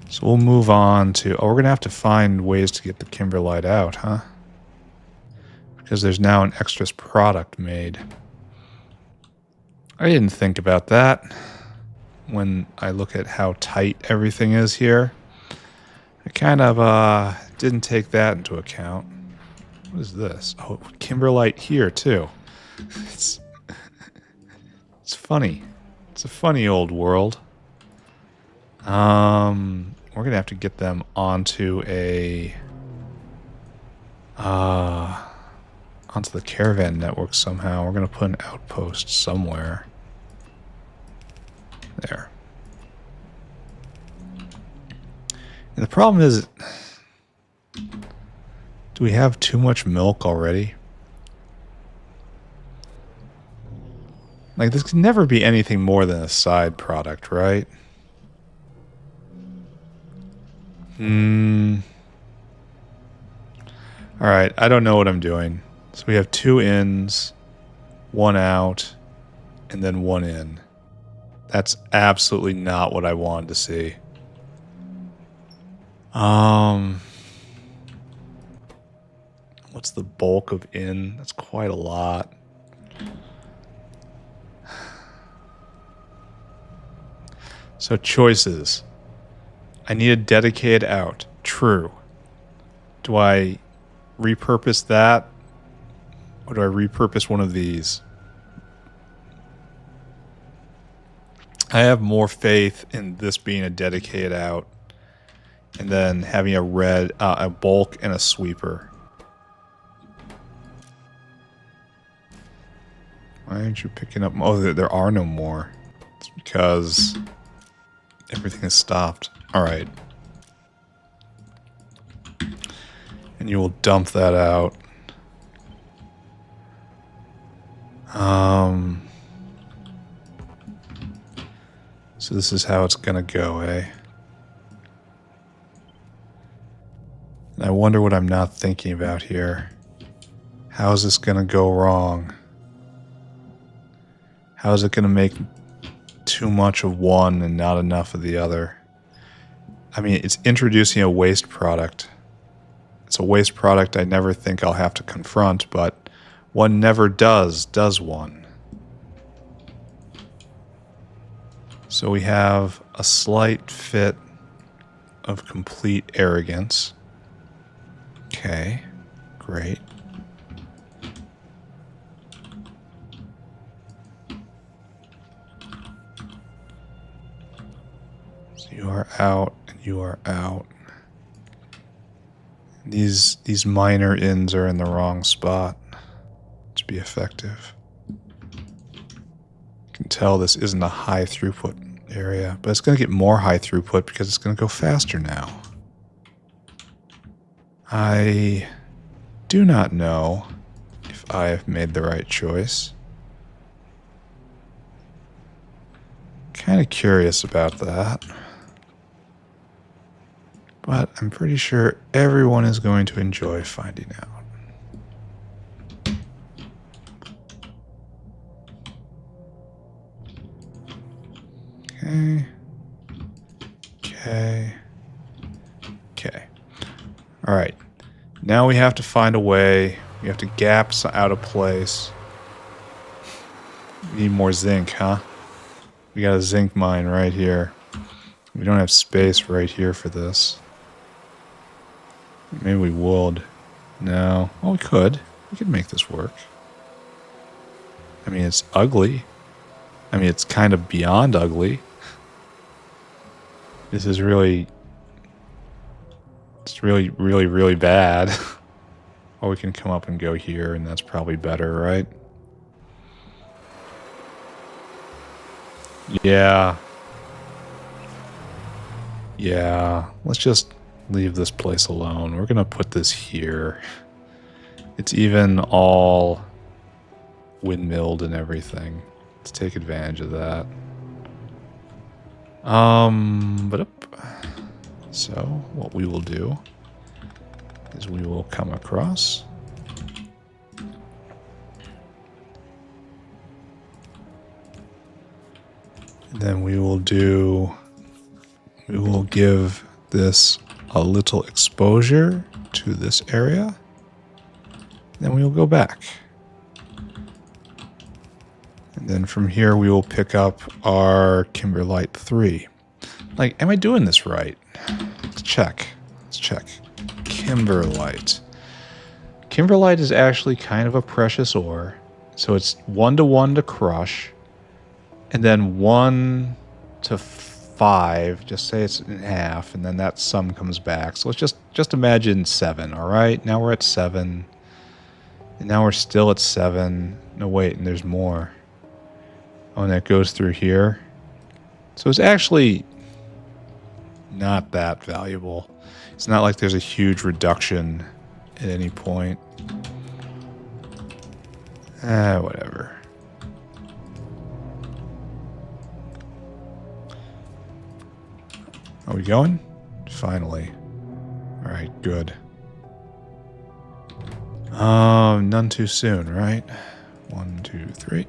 So we'll move on to... oh, we're going to have to find ways to get the kimberlite out, huh? Because there's now an extras product made. I didn't think about that when I look at how tight everything is here. I kind of didn't take that into account. What is this? Oh, kimberlite here, too. It's funny. It's a funny old world. We're going to have to get them onto a onto the caravan network somehow. We're going to put an outpost somewhere. There. And the problem is, do we have too much milk already? Like, this can never be anything more than a side product, right? Alright, I don't know what I'm doing. So we have 2 ins, 1 out, and then 1 in. That's absolutely not what I wanted to see. What's the bulk of in? That's quite a lot. So choices. I need a dedicated out. True. Do I repurpose that? Or do I repurpose one of these? I have more faith in this being a dedicated out. And then having a red, a bulk and a sweeper. Why aren't you picking up? Oh, there are no more. It's because everything is stopped. Alright. And you will dump that out. So this is how it's gonna go, eh? And I wonder what I'm not thinking about here. How is this gonna go wrong? How is it gonna make too much of one and not enough of the other? I mean, it's introducing a waste product. It's a waste product I never think I'll have to confront, but one never does one? So we have a slight fit of complete arrogance. Okay, great. So you are out and you are out. These minor ins are in the wrong spot to be effective. You can tell this isn't a high throughput area, but it's going to get more high throughput because it's going to go faster now. I do not know if I have made the right choice. Kind of curious about that. But I'm pretty sure everyone is going to enjoy finding out. Okay. Alright. Now we have to find a way. We have to gap out of place. We need more zinc, huh? We got a zinc mine right here. We don't have space right here for this. Maybe we would. No. Well, we could. We could make this work. I mean, it's ugly. I mean, it's kind of beyond ugly. This is really... It's really, really, really bad. Or we can come up and go here, and that's probably better, right? Yeah. Yeah. Let's just leave this place alone. We're going to put this here. It's even all windmilled and everything. Let's take advantage of that. So what we will do is we will come across. And then we will give this a little exposure to this area. Then we will go back. And then from here we will pick up our Kimberlite 3. Like, am I doing this right? Let's check. Kimberlite. Kimberlite is actually kind of a precious ore. So it's 1-to-1 to crush. And then 1 to 5. Just say it's in half. And then that sum comes back. So let's just imagine 7, alright? Now we're at 7. And now we're still at 7. No, wait, and there's more. Oh, and that goes through here. So it's actually not that valuable. It's not like there's a huge reduction at any point. Whatever. Are we going? Finally. Alright, good. None too soon, right? 1, 2, 3.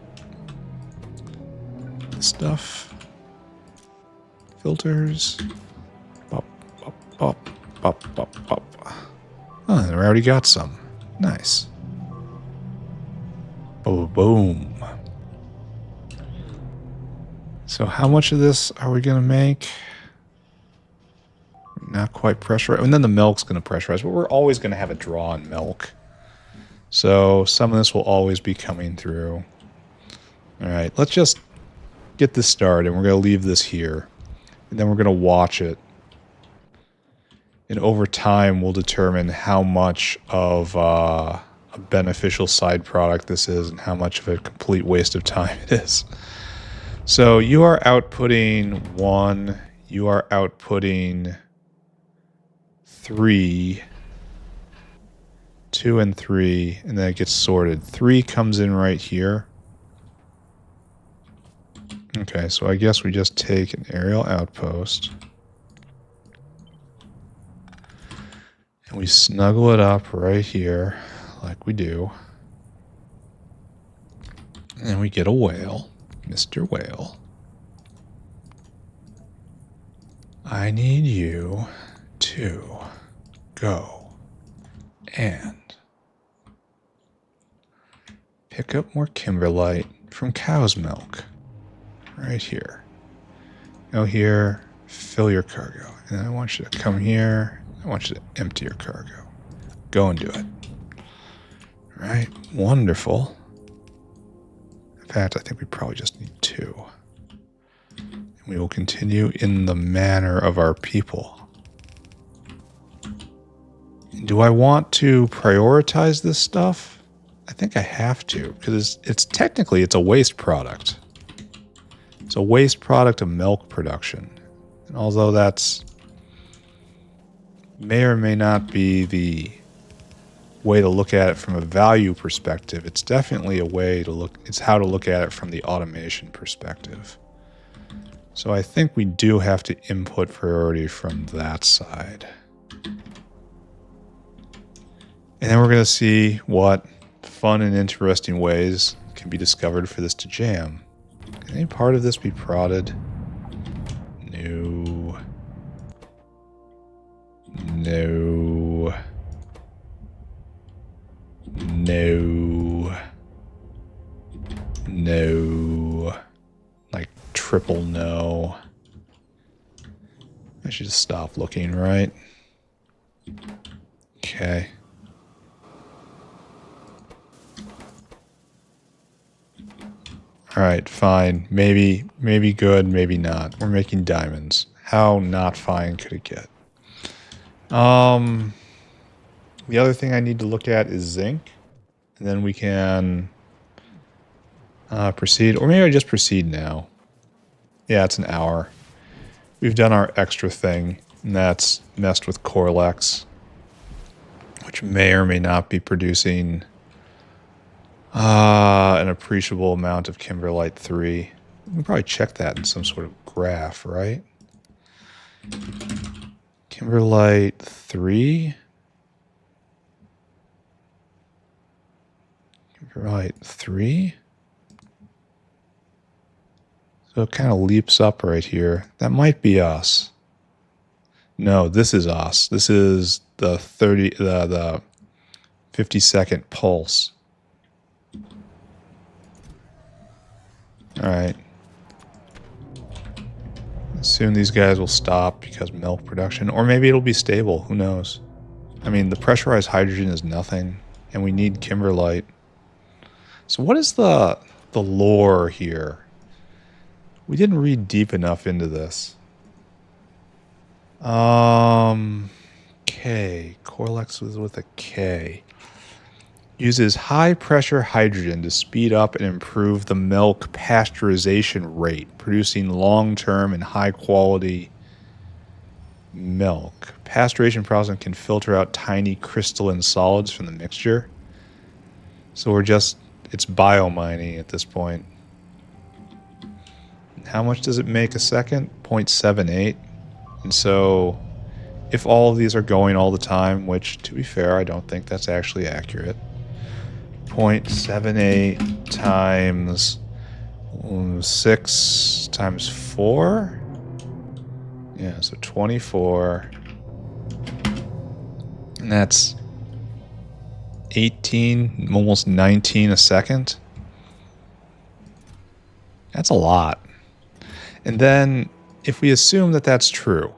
Stuff. Filters. Pop, pop, pop, pop, pop, pop. Oh, we already got some. Nice. Oh, boom. So how much of this are we going to make? Not quite pressurized. And then the milk's going to pressurize, but we're always going to have a draw on milk. So some of this will always be coming through. All right, let's just get this started. We're going to leave this here. And then we're going to watch it. And over time, we'll determine how much of a beneficial side product this is and how much of a complete waste of time it is. So you are outputting 1. You are outputting 3. 2 and 3. And then it gets sorted. 3 comes in right here. Okay, so I guess we just take an aerial outpost. And we snuggle it up right here, like we do. And we get a whale. Mr. Whale. I need you to go and pick up more kimberlite from cow's milk. Right here. Go here, fill your cargo. And I want you to come here. I want you to empty your cargo. Go and do it. Right? Wonderful. In fact, I think we probably just need 2. And we will continue in the manner of our people. Do I want to prioritize this stuff? I think I have to, because it's technically it's a waste product. It's a waste product of milk production. And although that's may or may not be the way to look at it from a value perspective, it's definitely a way to look, it's how to look at it from the automation perspective. So I think we do have to input priority from that side. And then we're going to see what fun and interesting ways can be discovered for this to jam. Can any part of this be prodded? No. No. No. No. Like triple no. I should just stop looking, right? Okay. Alright, fine. Maybe good, maybe not. We're making diamonds. How not fine could it get? The other thing I need to look at is zinc. And then we can proceed. Or maybe I just proceed now. Yeah, it's an hour. We've done our extra thing. And that's messed with Corlex. Which may or may not be producing an appreciable amount of Kimberlite 3. We can probably check that in some sort of graph, right? Kimberlite 3. Kimberlite 3. So it kind of leaps up right here. That might be us. No, this is us. This is the 50-second pulse. Alright. Soon these guys will stop because milk production. Or maybe it'll be stable. Who knows? I mean, the pressurized hydrogen is nothing. And we need kimberlite. So what is the lore here? We didn't read deep enough into this. K. Corlex was with a K. Uses high-pressure hydrogen to speed up and improve the milk pasteurization rate, producing long-term and high-quality milk. Pasteurization process can filter out tiny crystalline solids from the mixture. So it's biomining at this point. How much does it make a second? 0.78. And so if all of these are going all the time, which to be fair, I don't think that's actually accurate. 0.78 times 6 times 4. Yeah, so 24. And that's 18, almost 19 a second. That's a lot. And then if we assume that that's true,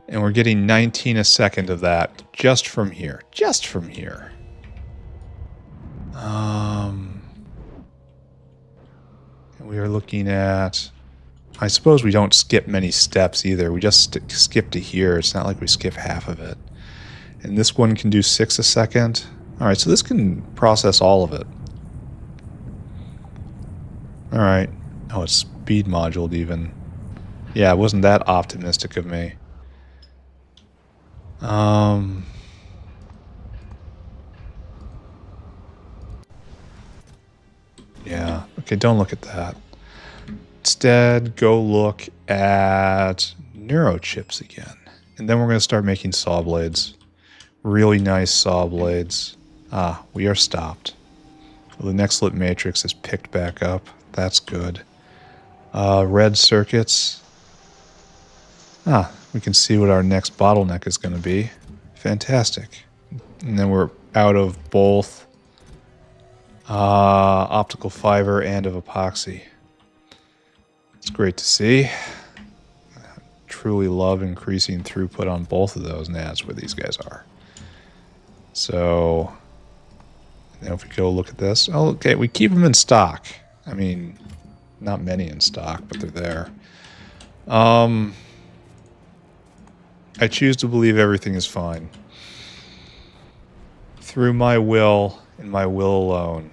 and we're getting 19 a second of that just from here. We are looking at, I suppose we don't skip many steps either. We just skip to here. It's not like we skip half of it. And this one can do 6 a second. All right, so this can process all of it. All right. Oh, it's speed moduled even. Yeah, it wasn't that optimistic of me. Yeah. Okay, don't look at that. Instead, go look at neurochips again. And then we're going to start making Sawblades. Really nice Sawblades. Ah, we are stopped. Well, the next lit matrix is picked back up. That's good. Red circuits. Ah, we can see what our next bottleneck is going to be. Fantastic. And then we're out of both optical fiber and of epoxy. It's great to see. I truly love increasing throughput on both of those, and that's where these guys are. So, now if we go look at this. Oh, okay, we keep them in stock. I mean, not many in stock, but they're there. I choose to believe everything is fine. Through my will and my will alone,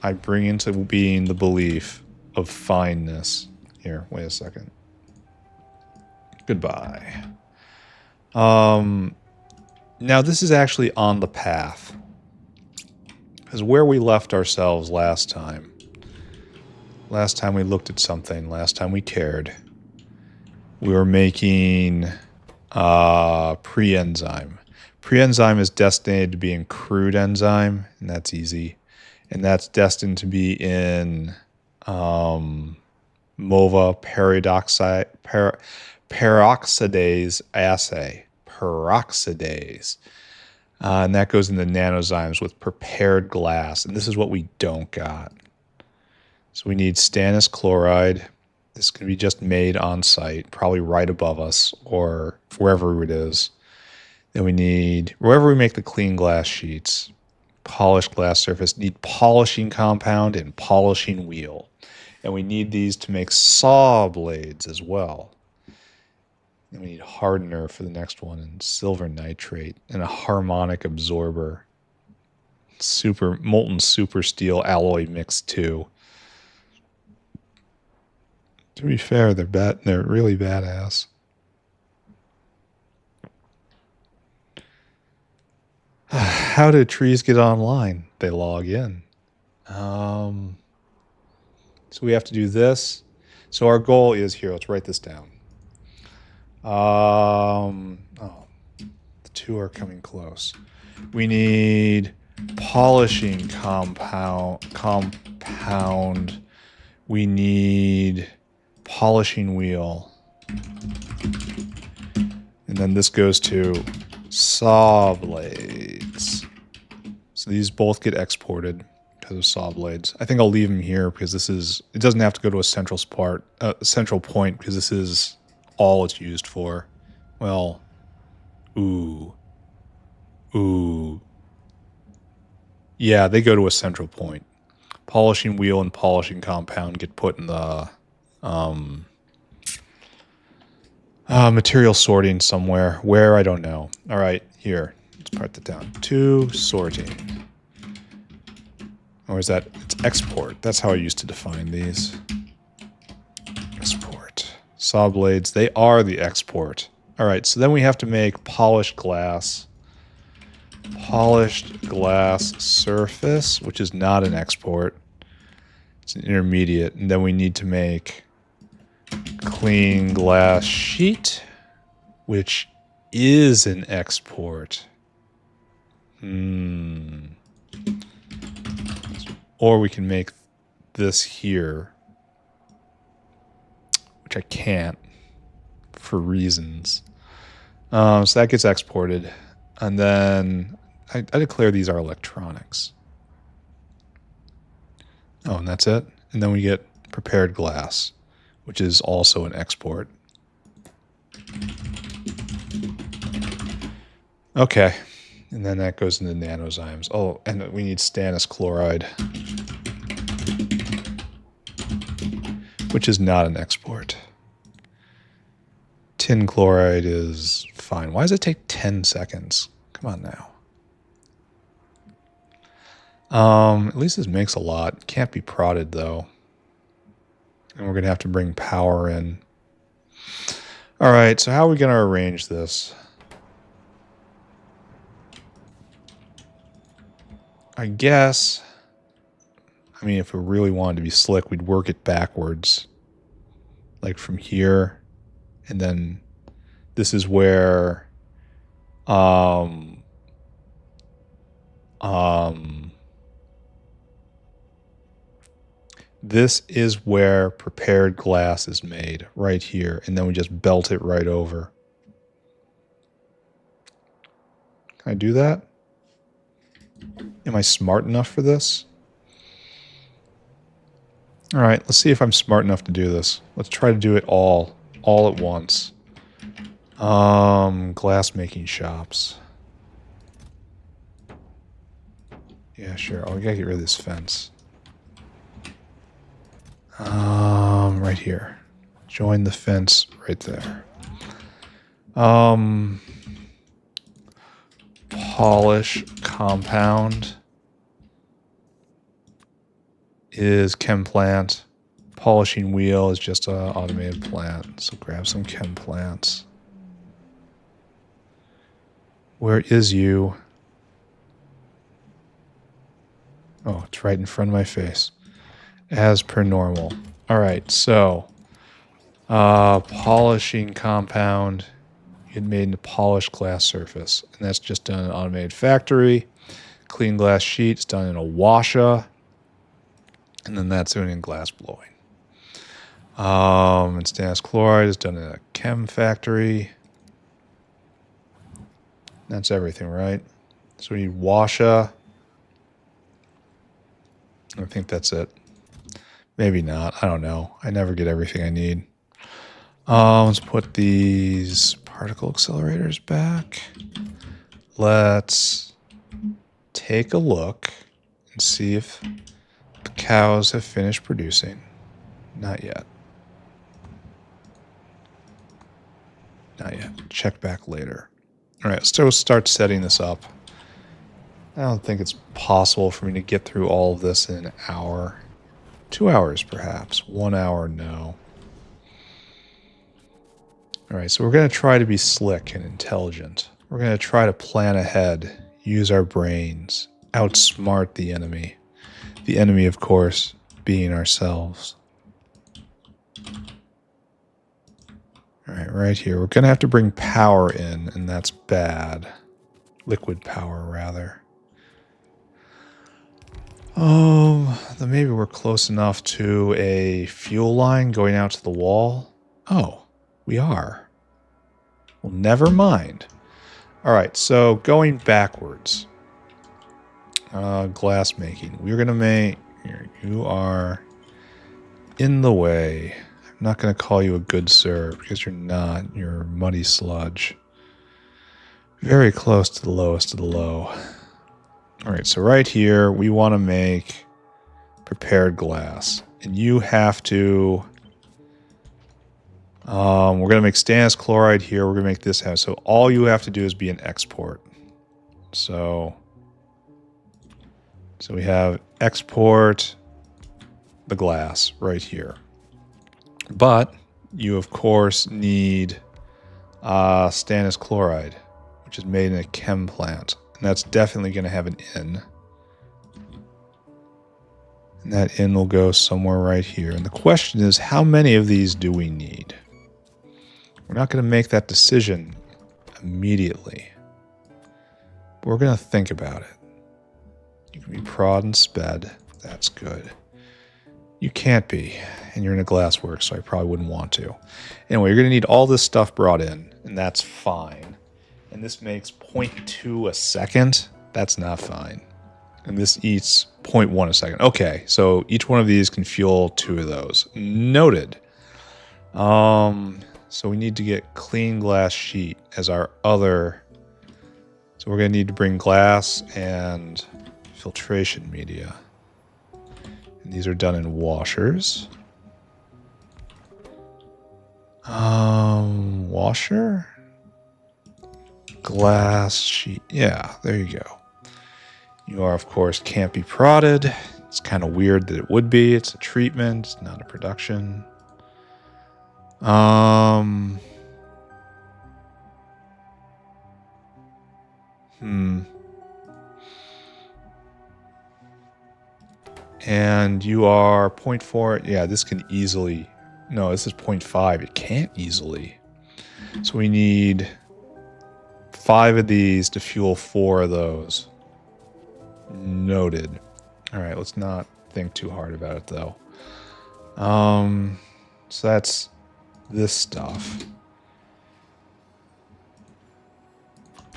I bring into being the belief of fineness. Here, wait a second. Goodbye. Now this is actually on the path. Because where we left ourselves last time we looked at something, last time we cared, we were making pre-enzyme. Pre-enzyme is destined to be in crude enzyme, and that's easy. And that's destined to be in MOVA peroxidase assay. Peroxidase. And that goes into Nanozymes with prepared glass. And this is what we don't got. So we need Stannous Chloride. This can be just made on site, probably right above us or wherever it is. Then we need, wherever we make the clean glass sheets, polished glass surface, need polishing compound and polishing wheel. And we need these to make Sawblades as well. And we need hardener for the next one, and silver nitrate, and a harmonic absorber. Molten super steel alloy mix 2. To be fair, they're really badass. How do trees get online? They log in. So we have to do this. So our goal is here. Let's write this down. The two are coming close. We need polishing compound. We need polishing wheel. And then this goes to Sawblades. So these both get exported because of Sawblades. I think I'll leave them here because it doesn't have to go to a central point because this is all it's used for. Well, ooh. Yeah, they go to a central point. Polishing wheel and polishing compound get put in the material sorting somewhere. Where, I don't know. All right, here. Let's part that down. To sorting. Or is that, it's export. That's how I used to define these. Export. Sawblades, they are the export. All right, so then we have to make polished glass. Polished glass surface, which is not an export. It's an intermediate. And then we need to make clean glass sheet, which is an export. Or we can make this here, which I can't for reasons. So that gets exported. And then I declare these are electronics. Oh, and that's it. And then we get prepared glass, which is also an export. Okay. And then that goes into Nanozymes. Oh, and we need Stannous Chloride, which is not an export. Tin chloride is fine. Why does it take 10 seconds? Come on now. At least this makes a lot. Can't be prodded, though. And we're going to have to bring power in. All right, so how are we going to arrange this? I guess, I mean, if we really wanted to be slick, we'd work it backwards. Like from here. And then this is where, this is where prepared glass is made, right here. And then we just belt it right over. Can I do that? Am I smart enough for this? All right, let's see if I'm smart enough to do this. Let's try to do it all at once. Glass making shops. Yeah, sure. Oh, we gotta get rid of this fence. Right here. Join the fence right there. Polish compound is chem plant. Polishing wheel is just an automated plant. So grab some chem plants. Where is you? Oh, it's right in front of my face. As per normal. All right, so polishing compound. Get made into polished glass surface. And that's just done in an automated factory. Clean glass sheets done in a washer. And then that's doing in glass blowing. And Stannous Chloride is done in a chem factory. That's everything, right? So we need washer. I think that's it. Maybe not. I don't know. I never get everything I need. Let's put these particle accelerators back. Let's take a look and see if the cows have finished producing. Not yet. Not yet. Check back later. All right, let's start setting this up. I don't think it's possible for me to get through all of this in an hour. 2 hours, perhaps. 1 hour, no. All right, so we're going to try to be slick and intelligent. We're going to try to plan ahead, use our brains, outsmart the enemy. The enemy, of course, being ourselves. All right, right here. We're going to have to bring power in, and that's bad. Liquid power, rather. Then maybe we're close enough to a fuel line going out to the wall. Oh, we are. Well, never mind. All right, so going backwards. Glass making. We're going to make... Here, you are in the way. I'm not going to call you a good sir, because you're not. You're muddy sludge. Very close to the lowest of the low. All right, so right here, we want to make prepared glass. And you have to... we're going to make Stannous Chloride here. We're going to make this house. So all you have to do is be an export. So So we have export the glass right here. But you, of course, need Stannous Chloride, which is made in a chem plant. And that's definitely going to have an in. And that in will go somewhere right here. And the question is, how many of these do we need? We're not going to make that decision immediately. But we're going to think about it. You can be prod and sped. That's good. You can't be. And you're in a glassworks, so I probably wouldn't want to. Anyway, you're going to need all this stuff brought in. And that's fine. And this makes 0.2 a second. That's not fine. And this eats 0.1 a second. Okay, so each one of these can fuel 2 of those. Noted. So we need to get clean glass sheet as our other. So we're going to need to bring glass and filtration media. And these are done in washers. Washer? Glass sheet. Yeah, there you go. You are, of course, can't be prodded. It's kind of weird that it would be. It's a treatment, it's not a production. And you are 0.4. Yeah, this can easily. No, this is 0.5. It can't easily. So we need 5 of these to fuel 4 of those. Noted. All right, let's not think too hard about it, though. So that's this stuff.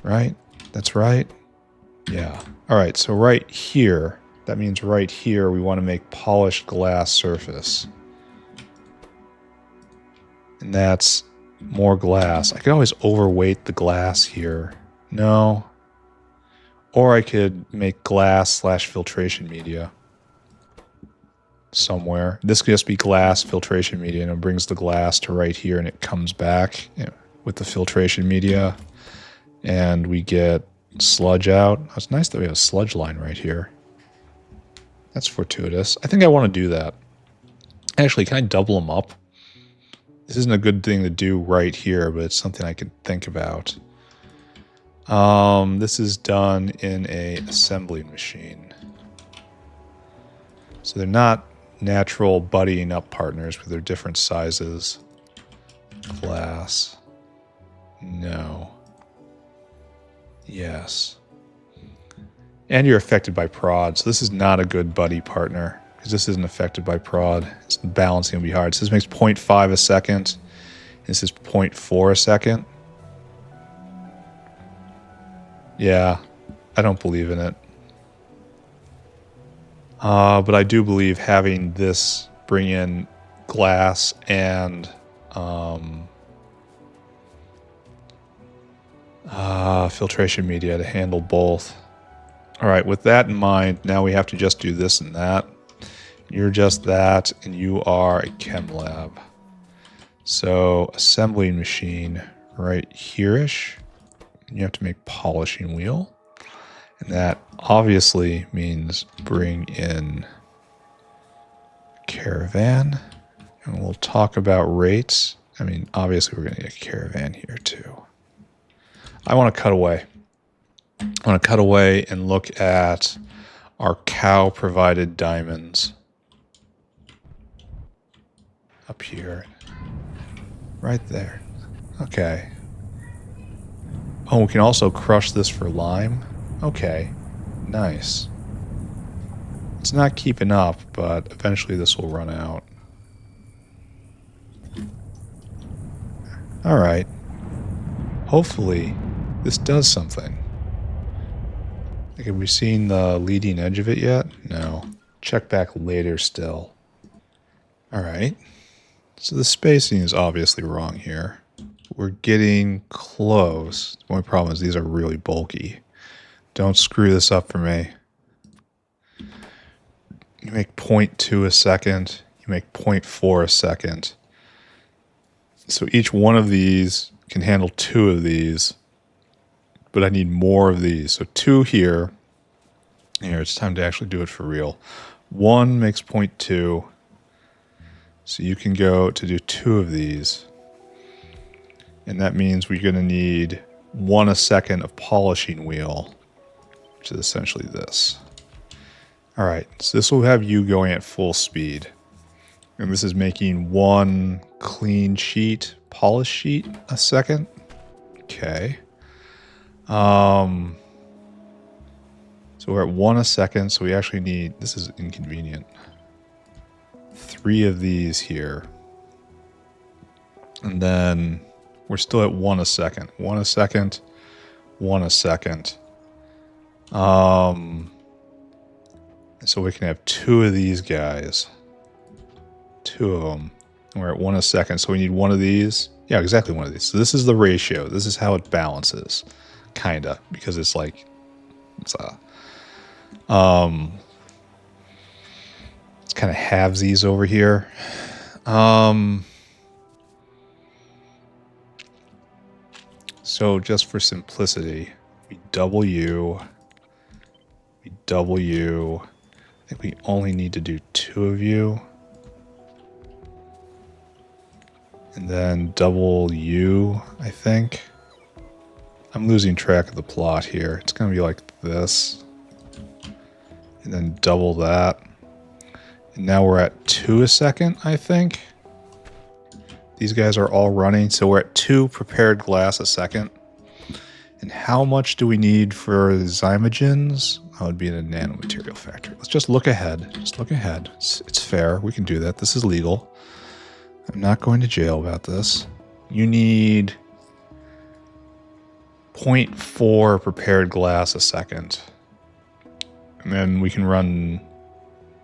Right? That's right? Yeah. All right, so right here, that means right here we want to make polished glass surface. And that's more glass. I could always overweight the glass here. No. Or I could make glass / filtration media somewhere. This could just be glass filtration media, and it brings the glass to right here, and it comes back with the filtration media. And we get sludge out. Oh, it's nice that we have a sludge line right here. That's fortuitous. I think I want to do that. Actually, can I double them up? This isn't a good thing to do right here, but it's something I can think about. This is done in a assembly machine. So they're not natural buddying up partners, but they're different sizes. Glass. No. Yes. And you're affected by prod, so this is not a good buddy partner, because this isn't affected by prod. It's balancing will be hard. So this makes 0.5 a second. This is 0.4 a second. Yeah, I don't believe in it. But I do believe having this bring in glass and filtration media to handle both. All right, with that in mind, now we have to just do this and that. You're just that, and you are a chem lab. So, assembling machine right here-ish. You have to make polishing wheel. And that obviously means bring in caravan. And we'll talk about rates. I mean, obviously we're going to get a caravan here too. I want to cut away. I want to cut away and look at our cow-provided diamonds. Up here. Right there. Okay. Oh, we can also crush this for lime. Okay. Nice. It's not keeping up, but eventually this will run out. Alright. Hopefully, this does something. Like, have we seen the leading edge of it yet? No. Check back later still. Alright. So the spacing is obviously wrong here. We're getting close. The only problem is these are really bulky. Don't screw this up for me. You make 0.2 a second. You make 0.4 a second. So each one of these can handle 2 of these. But I need more of these. So 2 here. Here, it's time to actually do it for real. 1 makes 0.2. So you can go to do 2 of these. And that means we're going to need 1 a second of polishing wheel, which is essentially this. All right, so this will have you going at full speed. And this is making 1 clean sheet, polish sheet a second. Okay. So we're at 1 a second, so we actually need, this is inconvenient, 3 of these here. And then we're still at 1 a second. 1 a second, 1 a second. So we can have 2 of these guys. 2 of them. And we're at 1 a second, so we need 1 of these. Yeah, exactly 1 of these. So this is the ratio. This is how it balances. Kinda. Because it's like... It's kind of halvesies over here. So just for simplicity, we double U. We double U. I think we only need to do 2 of you. And then double U, I think. I'm losing track of the plot here. It's going to be like this. And then double that. And now we're at 2 a second, I think. These guys are all running. So we're at 2 prepared glass a second. And how much do we need for zymogens? That would be in a nanomaterial factory. Let's just look ahead. Just look ahead. It's fair. We can do that. This is legal. I'm not going to jail about this. You need 0.4 prepared glass a second. And then we can run...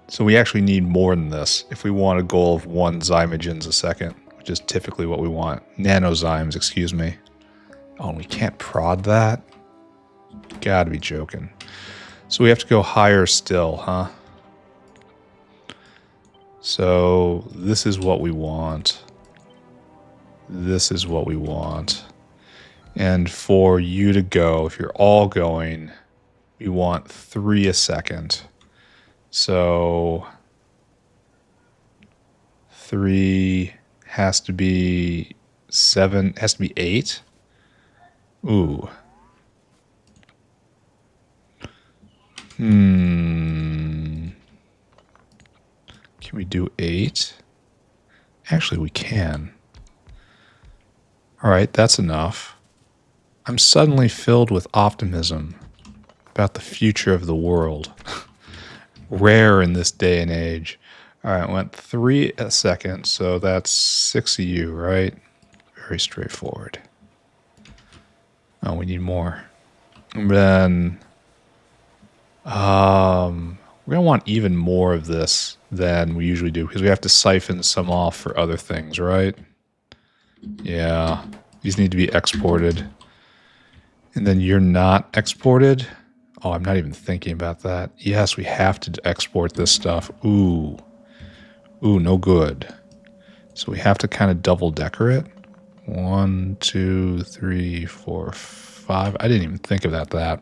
So we actually need more than this if we want a goal of 1 zymogens a second, which is typically what we want. Nanozymes, excuse me. Oh, and we can't prod that? Gotta be joking. So we have to go higher still, huh? So this is what we want. This is what we want. And for you to go, if you're all going, we want 3 a second. So 3 has to be 7, has to be 8. Ooh. Can we do 8? Actually, we can. All right, that's enough. I'm suddenly filled with optimism about the future of the world. Rare in this day and age. All right, went 3 a second, so that's 6 of you, right? Very straightforward. Oh, we need more. And then, we're going to want even more of this than we usually do, because we have to siphon some off for other things, right? Yeah, these need to be exported. And then you're not exported? Oh, I'm not even thinking about that. Yes, we have to export this stuff. Ooh. Ooh, no good. So we have to kind of double decker it. 1, 2, 3, 4, 5. I didn't even think about that.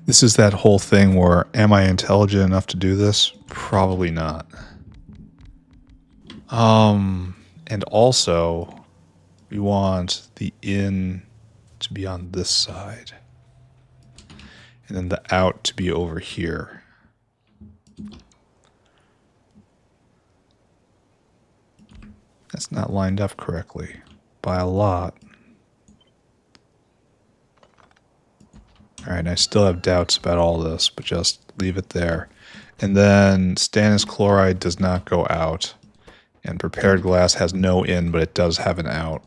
This is that whole thing where, am I intelligent enough to do this? Probably not. And also, we want the in to be on this side. And then the out to be over here. That's not lined up correctly by a lot. All right, I still have doubts about all this, but just leave it there. And then Stannous Chloride does not go out. And prepared glass has no in, but it does have an out.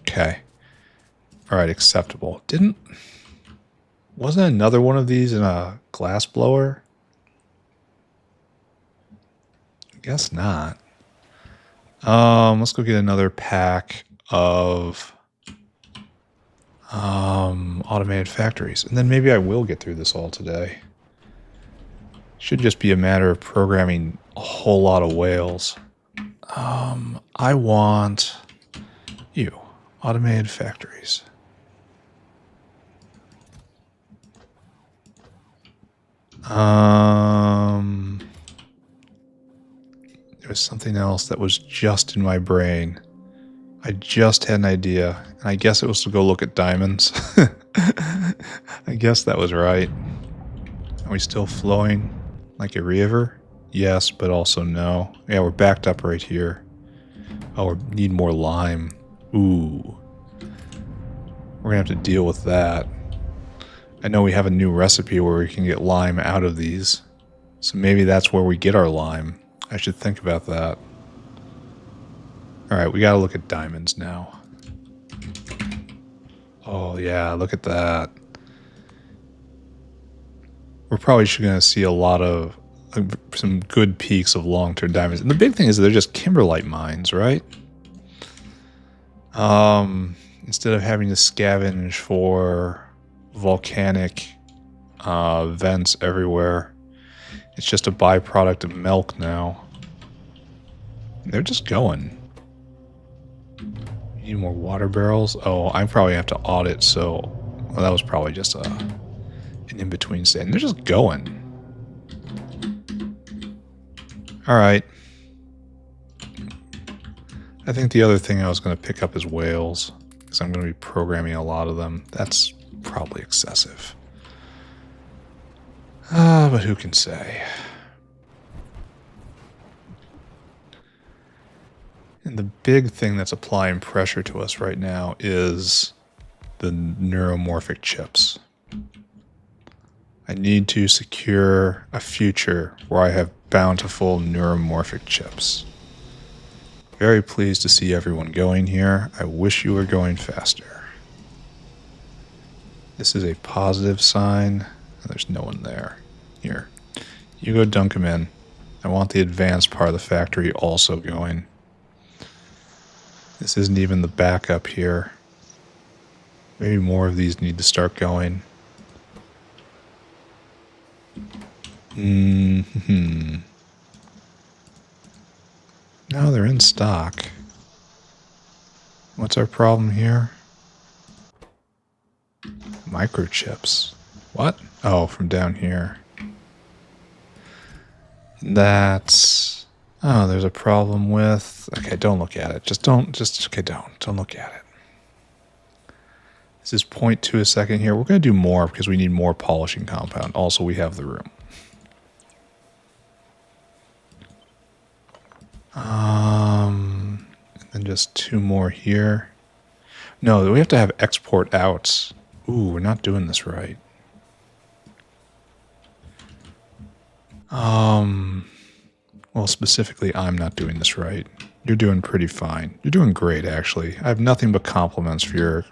Okay. All right, acceptable. Wasn't another one of these in a glass blower? I guess not. Let's go get another pack of automated factories. And then maybe I will get through this all today. Should just be a matter of programming a whole lot of whales. I want you. Automated factories. There was something else that was just in my brain. I just had an idea, and I guess it was to go look at diamonds. I guess that was right. Are we still flowing like a river? Yes, but also no. Yeah, we're backed up right here. Oh, we need more lime. Ooh. We're gonna have to deal with that. I know we have a new recipe where we can get lime out of these. So maybe that's where we get our lime. I should think about that. Alright, we gotta look at diamonds now. Oh yeah, look at that. We're probably going to see a lot of some good peaks of long-term diamonds. And the big thing is they're just kimberlite mines, right? Instead of having to scavenge for volcanic vents everywhere, it's just a byproduct of milk now. They're just going. You need more water barrels? Oh, I probably have to audit, so well, that was probably just an in-between state. And they're just going. Alright. I think the other thing I was going to pick up is whales, because I'm going to be programming a lot of them. That's probably excessive. But who can say? And the big thing that's applying pressure to us right now is the neuromorphic chips. I need to secure a future where I have bountiful neuromorphic chips. Very pleased to see everyone going here. I wish you were going faster. This is a positive sign. There's no one there. Here. You go dunk them in. I want the advanced part of the factory also going. This isn't even the backup here. Maybe more of these need to start going. No, they're in stock. What's our problem here? Microchips. What? Oh, from down here. That's... Oh, there's a problem with... Okay, don't look at it. Okay, don't look at it. This is 0.2 a second here. We're going to do more because we need more polishing compound. Also, we have the room. And then just 2 more here. No, we have to have export outs. Ooh, we're not doing this right. Well, specifically, I'm not doing this right. You're doing pretty fine. You're doing great, actually. I have nothing but compliments for your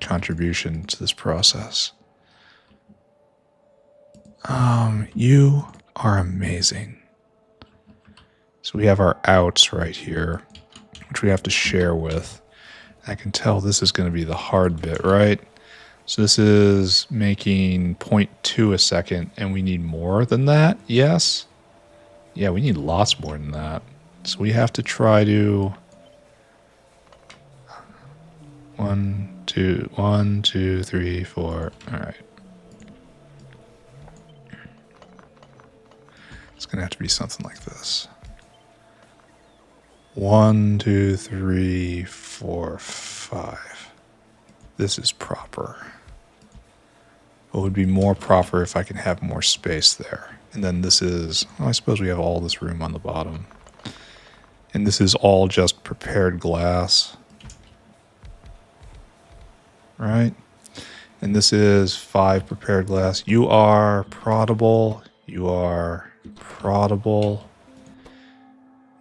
contribution to this process. You are amazing. So we have our outs right here, which we have to share with. I can tell this is going to be the hard bit, right? So this is making 0.2 a second, and we need more than that, yes? Yeah, we need lots more than that. So we have to try to... 1, 2, 3, 4. Alright. It's going to have to be something like this. 1, 2, 3, 4, 5. This is proper. It would be more proper if I can have more space there. And then this is, well, I suppose we have all this room on the bottom. And this is all just prepared glass. Right? And this is 5 prepared glass. You are proddable. You are proddable.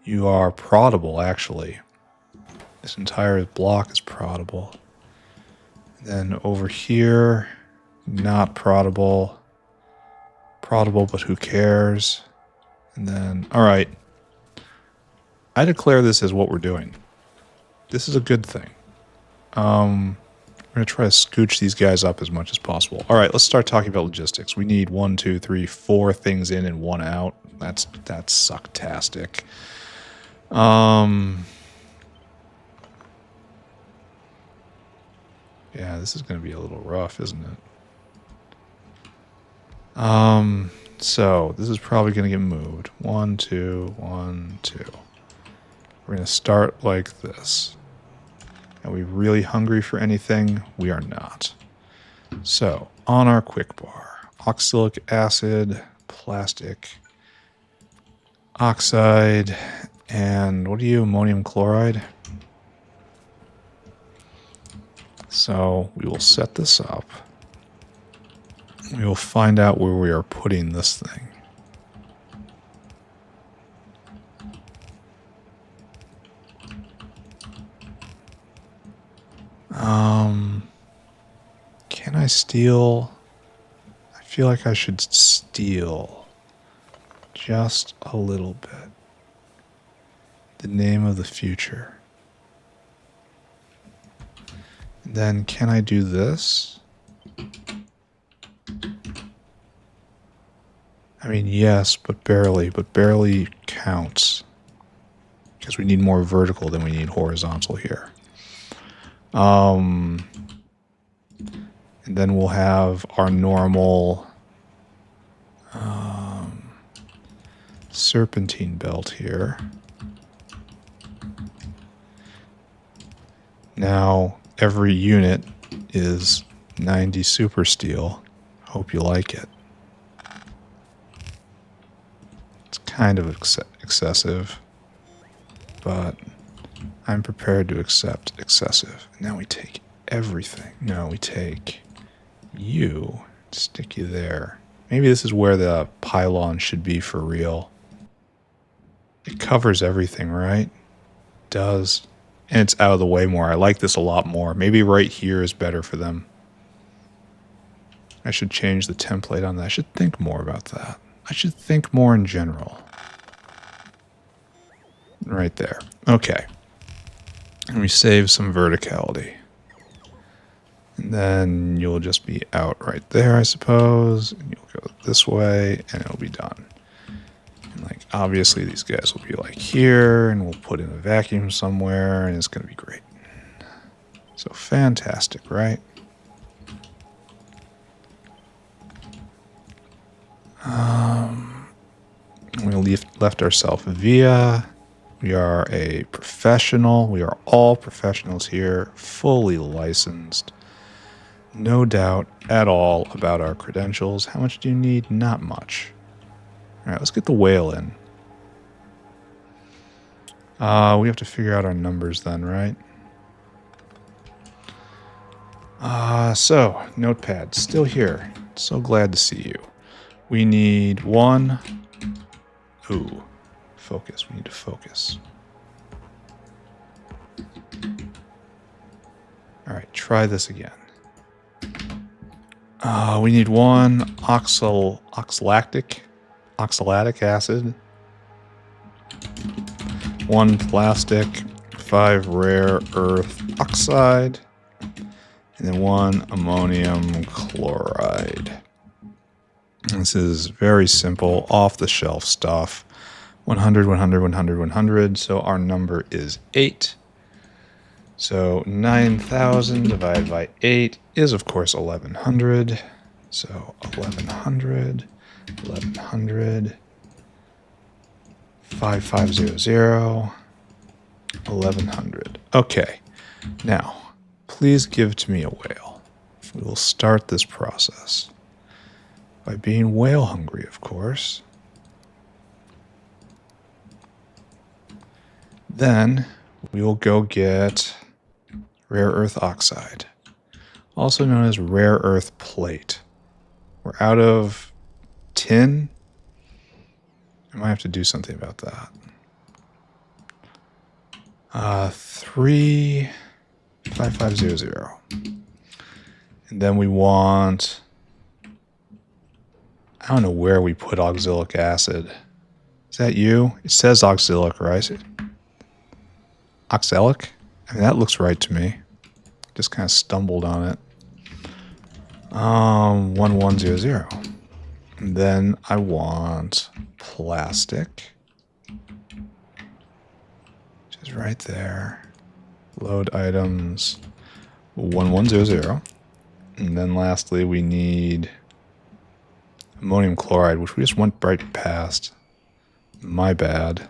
You are proddable, actually. This entire block is proddable. And then over here, not proddable. Proddable, but who cares? And then, alright. I declare this as what we're doing. This is a good thing. We're going to try to scooch these guys up as much as possible. Alright, let's start talking about logistics. We need 1, 2, 3, 4 things in and 1 out. That's sucktastic. Yeah, this is going to be a little rough, isn't it? So this is probably going to get moved. 1, 2, 1, 2. We're going to start like this. Are we really hungry for anything? We are not. So on our quick bar, oxalic acid, plastic, oxide, and what are you, ammonium chloride? So we will set this up. We will find out where we are putting this thing. Can I steal? I feel like I should steal just a little bit. The name of the future. And then can I do this? I mean, yes, but barely counts. Because we need more vertical than we need horizontal here. And then we'll have our normal serpentine belt here. Now, every unit is 90 super steel. Hope you like it. It's kind of excessive, but I'm prepared to accept excessive. Now we take everything. No, we take you, stick you there. Maybe this is where the pylon should be for real. It covers everything, right? It does. And it's out of the way more. I like this a lot more. Maybe right here is better for them. I should change the template on that. I should think more about that. I should think more in general. Right there. Okay. And we save some verticality. And then you'll just be out right there, I suppose. And you'll go this way, and it'll be done. And like, obviously, these guys will be like here, and we'll put in a vacuum somewhere, and it's going to be great. So fantastic, right? We left ourselves via. We are a professional. We are all professionals here, fully licensed. No doubt at all about our credentials. How much do you need? Not much. All right, let's get the whale in. We have to figure out our numbers then, right? So, notepad, still here. So glad to see you. We need one. Ooh, focus. We need to focus. All right, try this again. We need one oxalatic acid, one plastic, 5 rare earth oxide, and then one ammonium chloride. This is very simple, off-the-shelf stuff. 100, 100, 100, 100. So our number is 8. So 9,000 divided by 8 is, of course, 1,100. So 1,100, 1,100, 5500, 1,100. Okay. Now, please give to me a whale. We will start this process by being whale hungry, of course. Then we will go get rare earth oxide, also known as rare earth plate. We're out of tin. I might have to do something about that. 35500. And then we want, I don't know where we put oxalic acid. Is that you? It says oxalic, right? Oxalic? I mean, that looks right to me. Just kind of stumbled on it. 1100. And then I want plastic. Which is right there. Load items. 1100. And then lastly, we need Ammonium chloride, which we just went right past. My bad.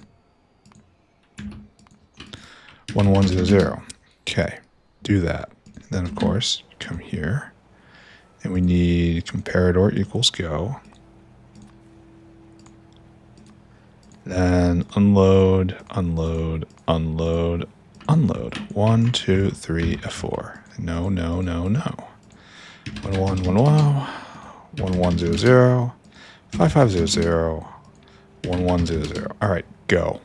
1100. Okay, do that. And then, of course, come here. And we need comparator equals go. Then unload, unload, unload, unload. 1, 2, 3, 4. No, no, no, no. 1, 1, 1, 1, 1, 1, 0, 0, 5, 5, 0, 0, 1, 1, 0, 0. All right, go.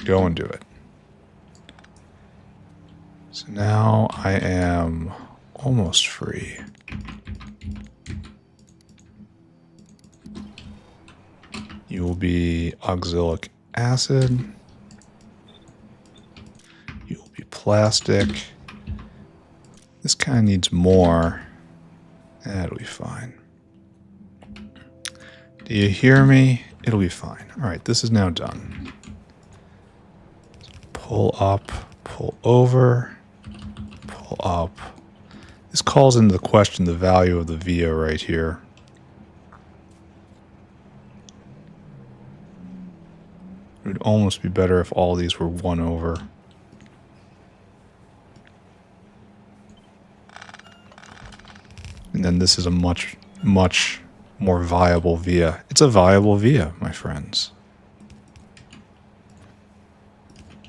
Go and do it. So now I am almost free. You will be oxalic acid. You will be plastic. This kind of needs more. That'll be fine. Do you hear me? It'll be fine. All right, this is now done. Pull up, pull over, pull up. This calls into the question the value of the via right here. It would almost be better if all these were 1 over. And then this is a much, much more viable via. It's a viable via, my friends.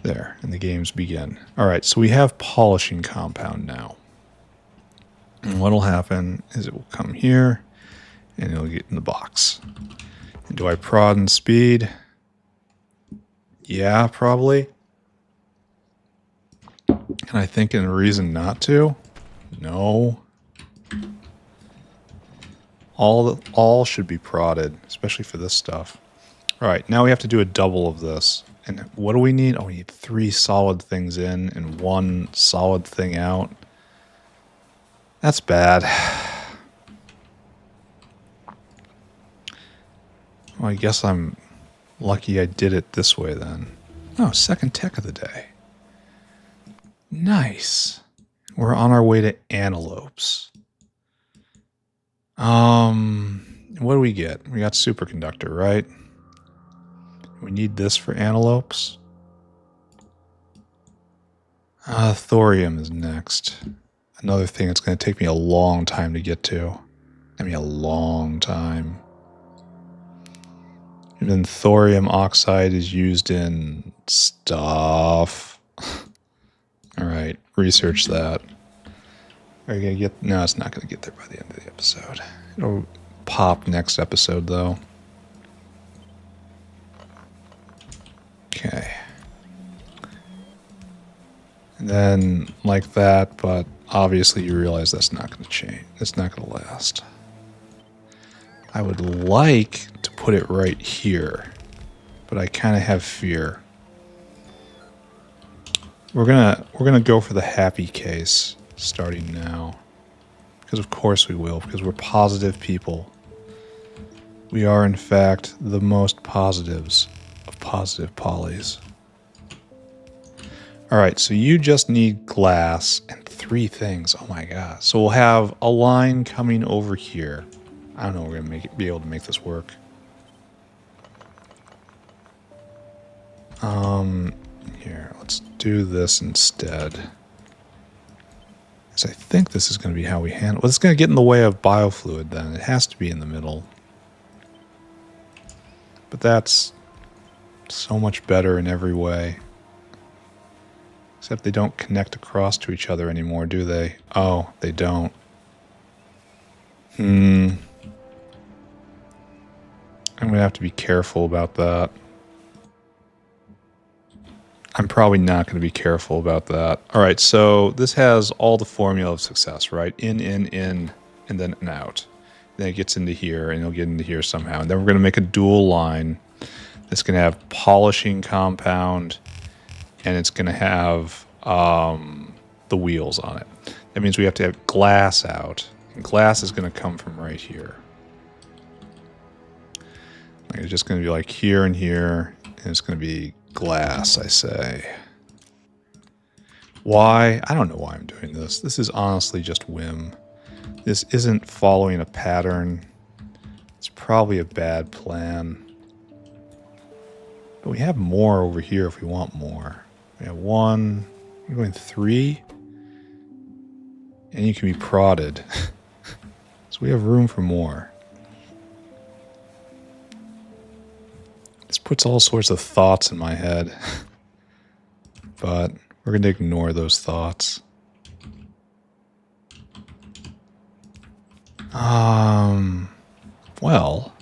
There, and the games begin. All right, so we have polishing compound now. And what will happen is it will come here, and it'll get in the box. And do I prod and speed? Yeah, probably. Can I think of a reason not to? No. All should be prodded, especially for this stuff. All right, now we have to do a double of this. And what do we need? Oh, we need 3 solid things in and 1 solid thing out. That's bad. Well, I guess I'm lucky I did it this way then. Oh, second tech of the day. Nice. We're on our way to antelopes. What do we get? We got superconductor, right? We need this for antelopes. Thorium is next. Another thing that's going to take me a long time to get to. I mean, a long time. Even thorium oxide is used in stuff. Alright, research that. Are you going to get... No, it's not going to get there by the end of the episode. It'll pop next episode, though. Okay. And then, like that, but obviously you realize that's not going to change. It's not going to last. I would like to put it right here, but I kind of have fear. We're gonna go for the happy case starting now, because of course we will, because we're positive people. We are in fact the most positives of positive polys. All right, so you just need glass and 3 things. Oh my god! So we'll have a line coming over here. I don't know. We're gonna be able to make this work. Here, let's do this instead. Because I think this is going to be how we handle. Well, it's going to get in the way of biofluid. Then it has to be in the middle. But that's so much better in every way. Except they don't connect across to each other anymore, do they? Oh, they don't. I'm going to have to be careful about that. I'm probably not going to be careful about that. All right, so this has all the formula of success, right? In, and then an out. Then it gets into here, and it'll get into here somehow. And then we're going to make a dual line that's going to have polishing compound, and it's going to have the wheels on it. That means we have to have glass out. And glass is going to come from right here. Like it's just going to be like here and here, and it's going to be glass, I say. Why? I don't know why I'm doing this. This is honestly just whim. This isn't following a pattern. It's probably a bad plan. But we have more over here if we want more. We have 1. We're going 3. And you can be prodded. So we have room for more. This puts all sorts of thoughts in my head. But we're going to ignore those thoughts. Well,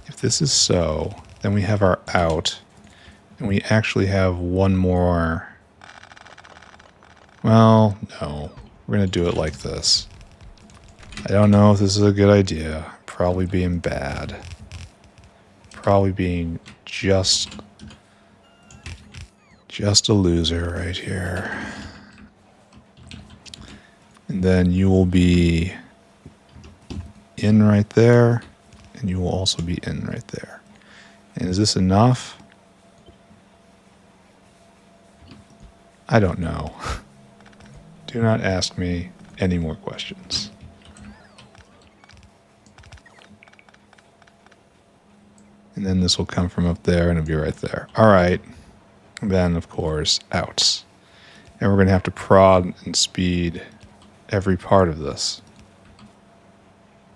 if this is so, then we have our out, and we actually have one more. Well, no, we're going to do it like this. I don't know if this is a good idea. Probably being bad. Probably being just a loser right here. And then you will be in right there, and you will also be in right there. And is this enough? I don't know. Do not ask me any more questions. And then this will come from up there and it'll be right there. All right. And then, of course, outs. And we're going to have to prod and speed every part of this.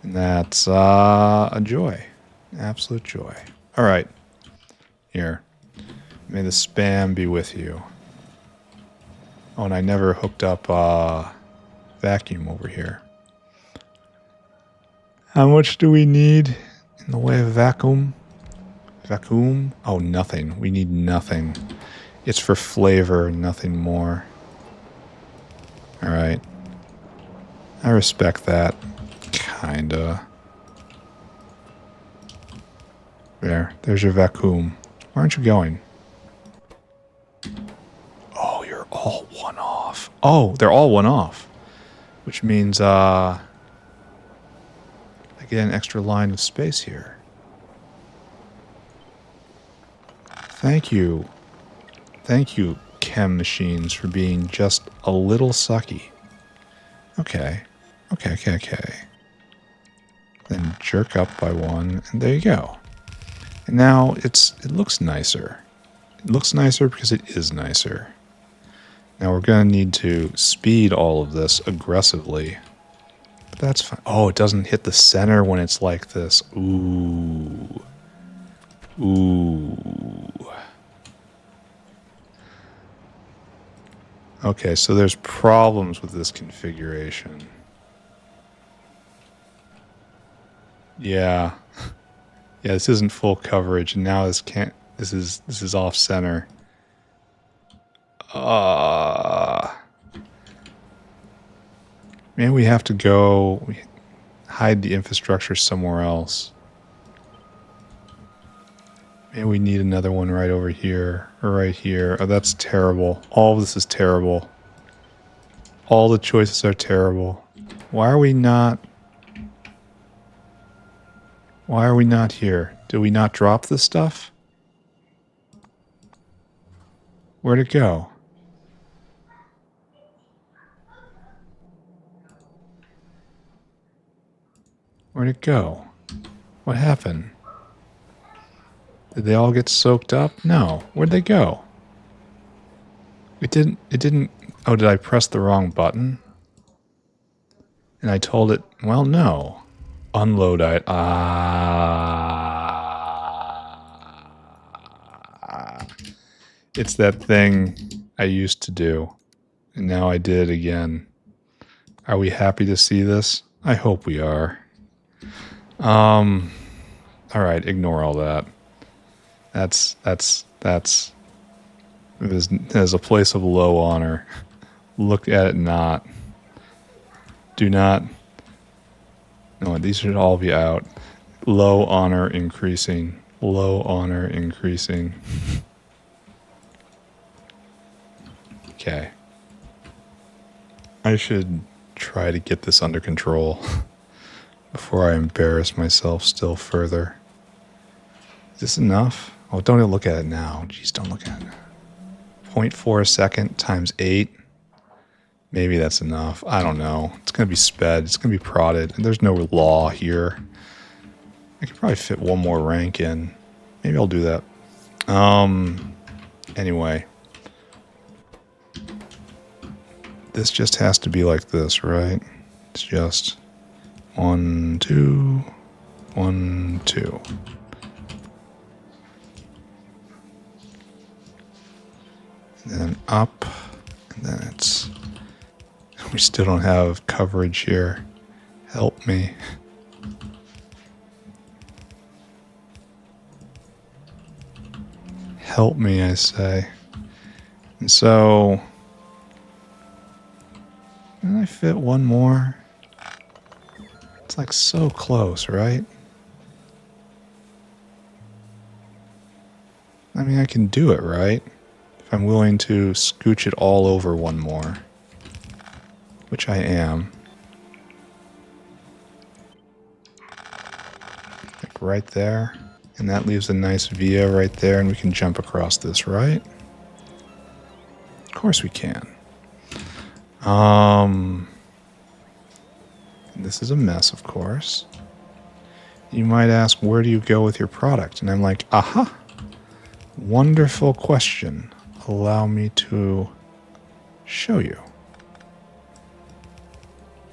And that's a joy. Absolute joy. All right. Here. May the spam be with you. Oh, and I never hooked up vacuum over here. How much do we need in the way of vacuum? Vacuum? Oh, nothing. We need nothing. It's for flavor, nothing more. All right. I respect that. Kinda. There's your vacuum. Where aren't you going? Oh, you're all one off. Oh, they're all one off. Which means, I get an extra line of space here. Thank you. Thank you, chem machines, for being just a little sucky. Okay. Okay. Then jerk up by 1, and there you go. And now it looks nicer. It looks nicer because it is nicer. Now we're going to need to speed all of this aggressively. But that's fine. Oh, it doesn't hit the center when it's like this. Ooh. Okay, so there's problems with this configuration. Yeah. Yeah, this isn't full coverage, and now this is off center. Maybe we have to hide the infrastructure somewhere else. Maybe we need another one right over here, or right here. Oh, that's terrible. All of this is terrible. All the choices are terrible. Why are we not here? Did we not drop this stuff? Where'd it go? Where'd it go? What happened? Did they all get soaked up? No. Where'd they go? It didn't. Oh, did I press the wrong button? And I told it, well, no. Unload it. It's that thing I used to do. And now I did it again. Are we happy to see this? I hope we are. Alright, ignore all that. That's as a place of low honor. Look at it not. Do not. No, these should all be out. Low honor increasing. Low honor increasing. Okay. I should try to get this under control before I embarrass myself still further. Is this enough? Oh, don't look at it now. Jeez, don't look at it. 0.4 a second times 8. Maybe that's enough. I don't know. It's going to be sped. It's going to be prodded. And there's no law here. I could probably fit one more rank in. Maybe I'll do that. Anyway. This just has to be like this, right? It's just 1, 2, 1, 2. And then up, and then it's... We still don't have coverage here. Help me. Help me, I say. And so... Can I fit one more? It's like so close, right? I mean, I can do it, right? If I'm willing to scooch it all over one more. Which I am. Like right there. And that leaves a nice via right there, and we can jump across this, right? Of course we can. This is a mess, of course. You might ask, where do you go with your product? And I'm like, aha! Wonderful question. Allow me to show you.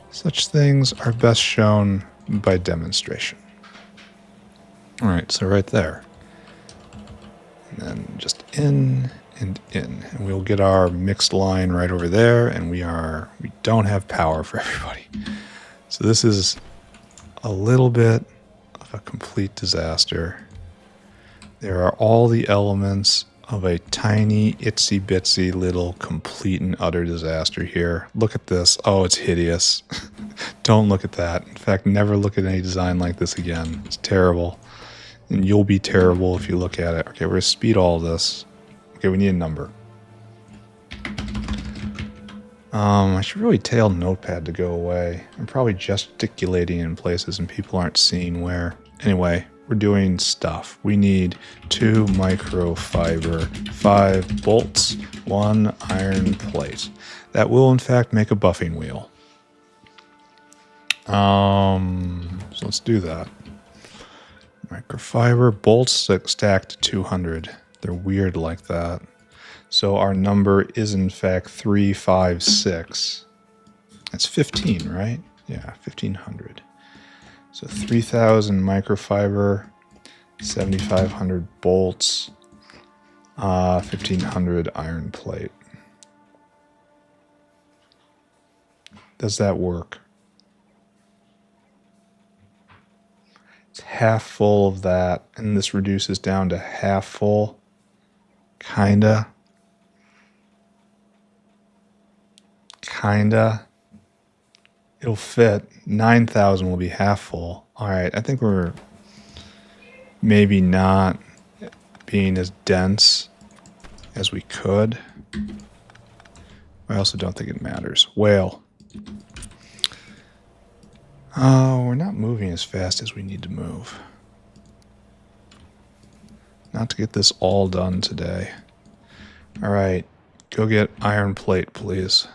Such things are best shown by demonstration. Alright, so right there. And then just in and in. And we'll get our mixed line right over there, and we don't have power for everybody. So this is a little bit of a complete disaster. There are all the elements of a tiny, itsy-bitsy little complete and utter disaster here. Look at this. Oh, it's hideous. Don't look at that. In fact, never look at any design like this again. It's terrible. And you'll be terrible if you look at it. Okay, we're going to speed all this. Okay, we need a number. I should really tell Notepad to go away. I'm probably gesticulating in places and people aren't seeing where. Anyway, we're doing stuff. We need 2 microfiber, 5 bolts, 1 iron plate. That will in fact make a buffing wheel. So let's do that. Microfiber, bolts stacked to 200. They're weird like that. So our number is in fact 356. That's 15, right? Yeah, 1500. So 3000 microfiber, 7500 bolts, 1500 iron plate. Does that work? It's half full of that, and this reduces down to half full. Kinda. It'll fit. 9,000 will be half full. Alright, I think we're maybe not being as dense as we could. I also don't think it matters. Whale. Oh, we're not moving as fast as we need to move. Not to get this all done today. Alright, go get iron plate, please.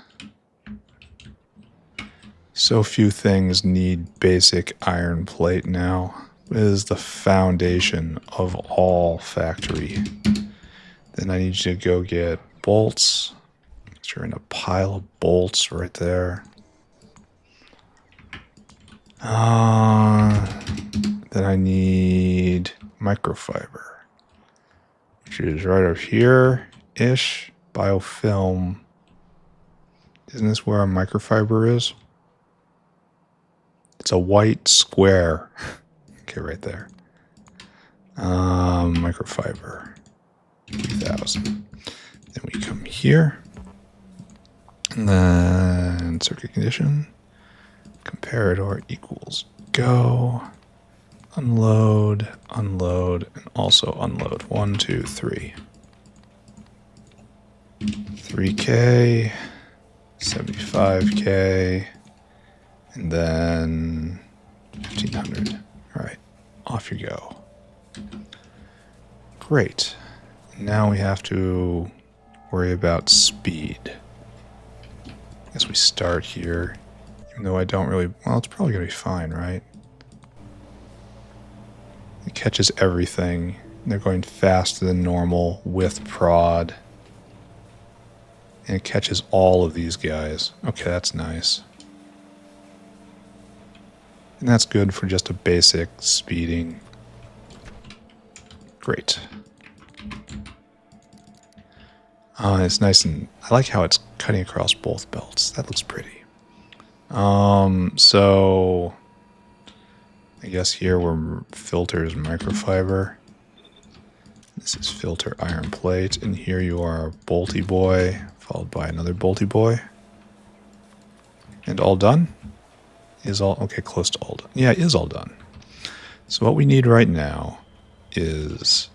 So few things need basic iron plate now. It is the foundation of all factory. Then I need you to go get bolts. You're in a pile of bolts right there. Then I need microfiber, which is right over here-ish. Biofilm. Isn't this where our microfiber is? It's a white square. Okay, right there. Microfiber. 3000. Then we come here. And then circuit condition. Comparator equals go. Unload, unload, and also unload. 1, 2, 3. 3K. 75K. And then 1500. All right, off you go. Great. Now we have to worry about speed. As we start here, even though I don't really, well, it's probably going to be fine, right? catches everything. They're going faster than normal with prod. And it catches all of these guys. Okay, that's nice. And that's good for just a basic speeding. Great. It's nice, and I like how it's cutting across both belts. That looks pretty. So I guess here we're filters microfiber. This is filter iron plate, and here you are bolty boy, followed by another bolty boy. And all done? Is all okay, close to all done. Yeah, it is all done. So what we need right now is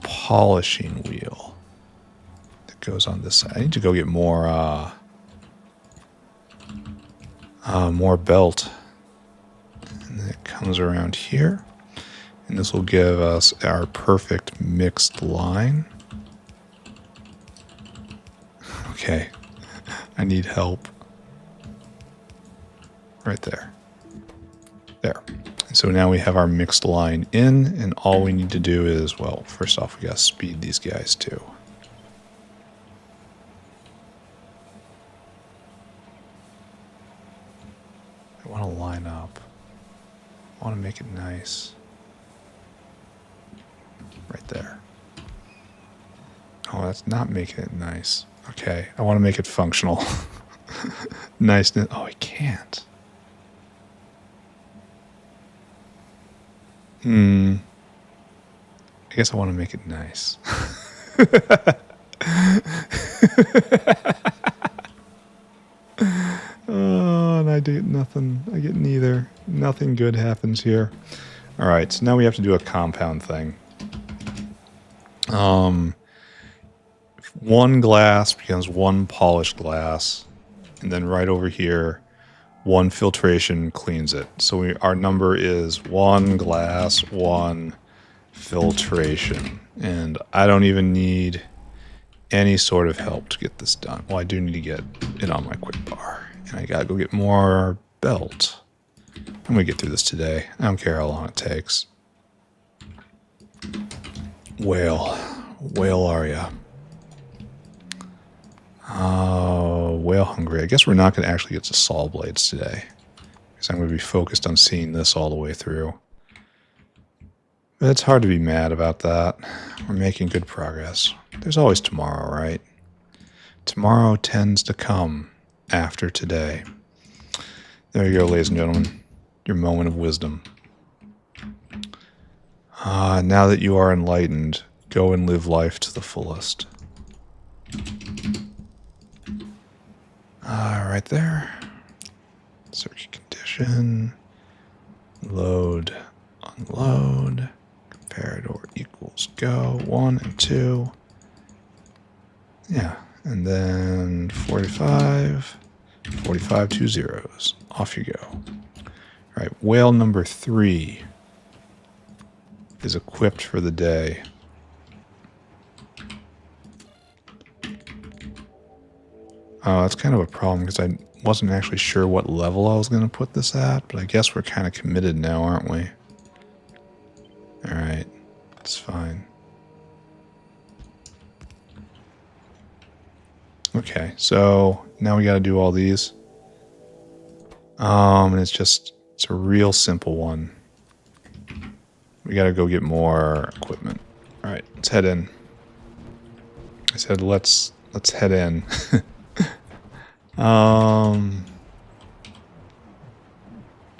polishing wheel that goes on this side. I need to go get more belt. And then it comes around here. And this will give us our perfect mixed line. Okay. I need help. Right there. There. So now we have our mixed line in, and all we need to do is, well, first off, we gotta speed these guys too. I want to line up. I want to make it nice. Right there. Oh, that's not making it nice. Okay, I want to make it functional. Niceness. Oh, I can't. I guess I want to make it nice. Oh, and I get nothing. I get neither. Nothing good happens here. All right, so now we have to do a compound thing. One glass becomes one polished glass, and then right over here, one filtration cleans it. So our number is one glass, one filtration. And I don't even need any sort of help to get this done. Well, I do need to get it on my quick bar. And I gotta go get more belt. I'm gonna get through this today. I don't care how long it takes. Whale are ya? Whale hungry. I guess we're not going to actually get to Sawblades today, because I'm going to be focused on seeing this all the way through. But it's hard to be mad about that. We're making good progress. There's always tomorrow, right? Tomorrow tends to come after today. There you go, ladies and gentlemen. Your moment of wisdom. Now that you are enlightened, go and live life to the fullest. Right there. Circuit condition. Load, unload. Comparator equals go. 1 and 2. Yeah. And then 45. 45, 2 zeros. Off you go. All right. Whale number 3 is equipped for the day. That's kind of a problem because I wasn't actually sure what level I was going to put this at, but I guess we're kind of committed now, aren't we? Alright, it's fine. Okay, so now we got to do all these. And it's a real simple one. We got to go get more equipment. Alright, let's head in. I said let's head in.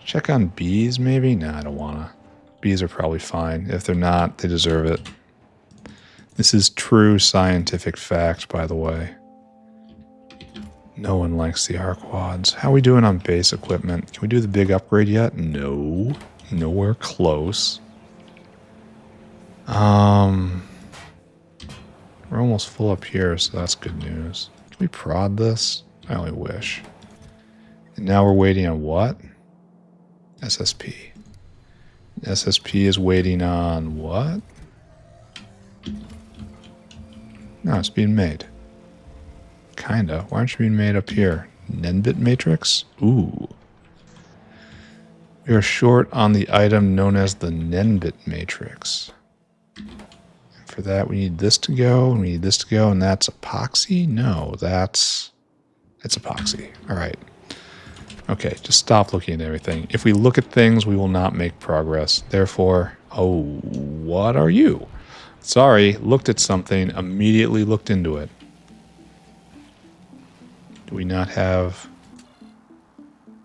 Check on bees, maybe? Nah, I don't wanna. Bees are probably fine. If they're not, they deserve it. This is true scientific fact, by the way. No one likes the Arquads. How are we doing on base equipment? Can we do the big upgrade yet? No. Nowhere close. We're almost full up here, so that's good news. Can we prod this? I only wish. And now we're waiting on what? SSP. SSP is waiting on what? No, it's being made. Kinda. Why aren't you being made up here? Nenbit matrix? Ooh. We are short on the item known as the Nenbit matrix. For that, we need this to go, and we need this to go, and that's epoxy? No, it's epoxy. All right. Okay, just stop looking at everything. If we look at things, we will not make progress. Therefore, oh, what are you? Sorry, looked at something, immediately looked into it. Do we not have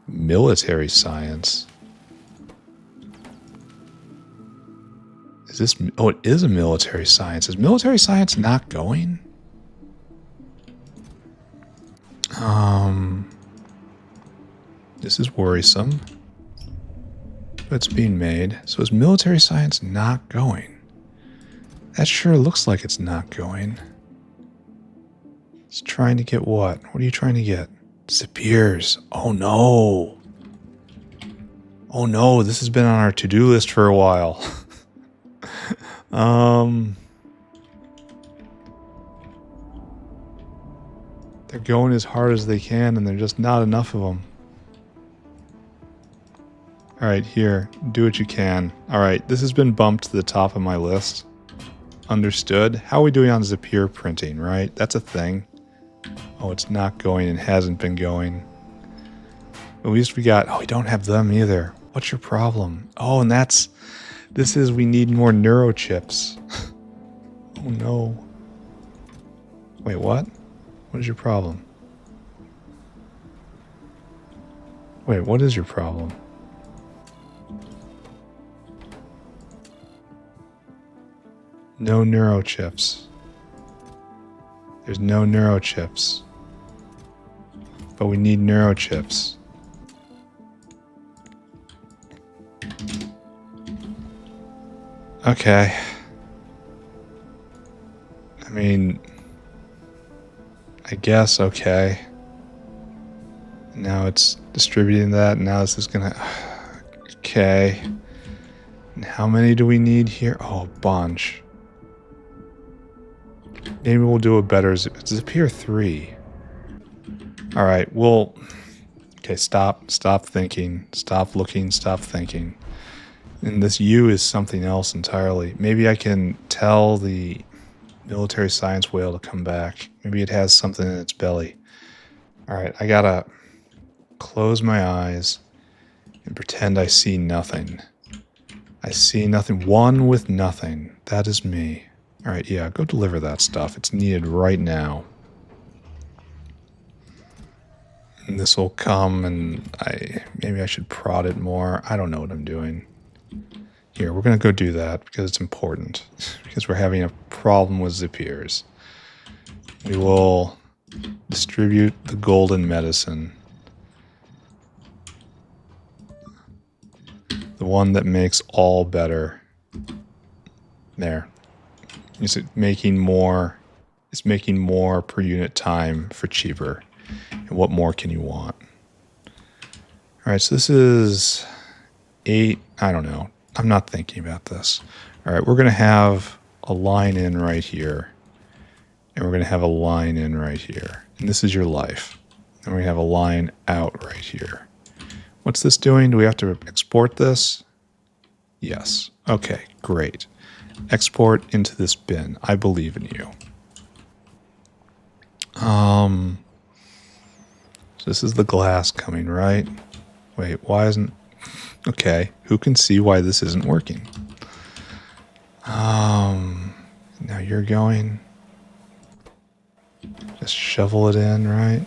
military science? Is this... Oh, it is a military science. Is military science not going? This is worrisome. It's being made. So is military science not going? That sure looks like it's not going. It's trying to get what? What are you trying to get? Disappears. Oh no. Oh no, this has been on our to-do list for a while. They're going as hard as they can, and there's just not enough of them. Alright, here. Do what you can. Alright, this has been bumped to the top of my list. Understood. How are we doing on Zapier printing, right? That's a thing. Oh, it's not going and hasn't been going. At least we got... Oh, we don't have them either. What's your problem? Oh, and that's... This is... We need more neurochips. Oh, no. Wait, what? What is your problem? Wait, what is your problem? No neurochips. There's no neurochips. But we need neurochips. Okay. I mean... I guess, okay. Now it's distributing that, and now this is gonna... Okay. And how many do we need here? Oh, a bunch. Maybe we'll do a better... Zapier 3. Alright, we'll... Okay, stop thinking. Stop looking, stop thinking. And this U is something else entirely. Maybe I can tell the military science whale to come back. Maybe it has something in its belly. Alright, I gotta close my eyes and pretend I see nothing. I see nothing. One with nothing. That is me. Alright, yeah, go deliver that stuff. It's needed right now. And this will come, and maybe I should prod it more. I don't know what I'm doing. Here, we're going to go do that because it's important. Because we're having a problem with Zapiers. We will distribute the golden medicine. The one that makes all better. There. It's making more per unit time for cheaper. And what more can you want? Alright, so this is 8. I don't know. I'm not thinking about this. Alright, we're going to have a line in right here. And we're going to have a line in right here. And this is your life. And we're going to have a line out right here. What's this doing? Do we have to export this? Yes. Okay, great. Export into this bin. I believe in you. So this is the glass coming, right? Wait, why isn't... Okay, who can see why this isn't working? Now you're going... Just shovel it in, right?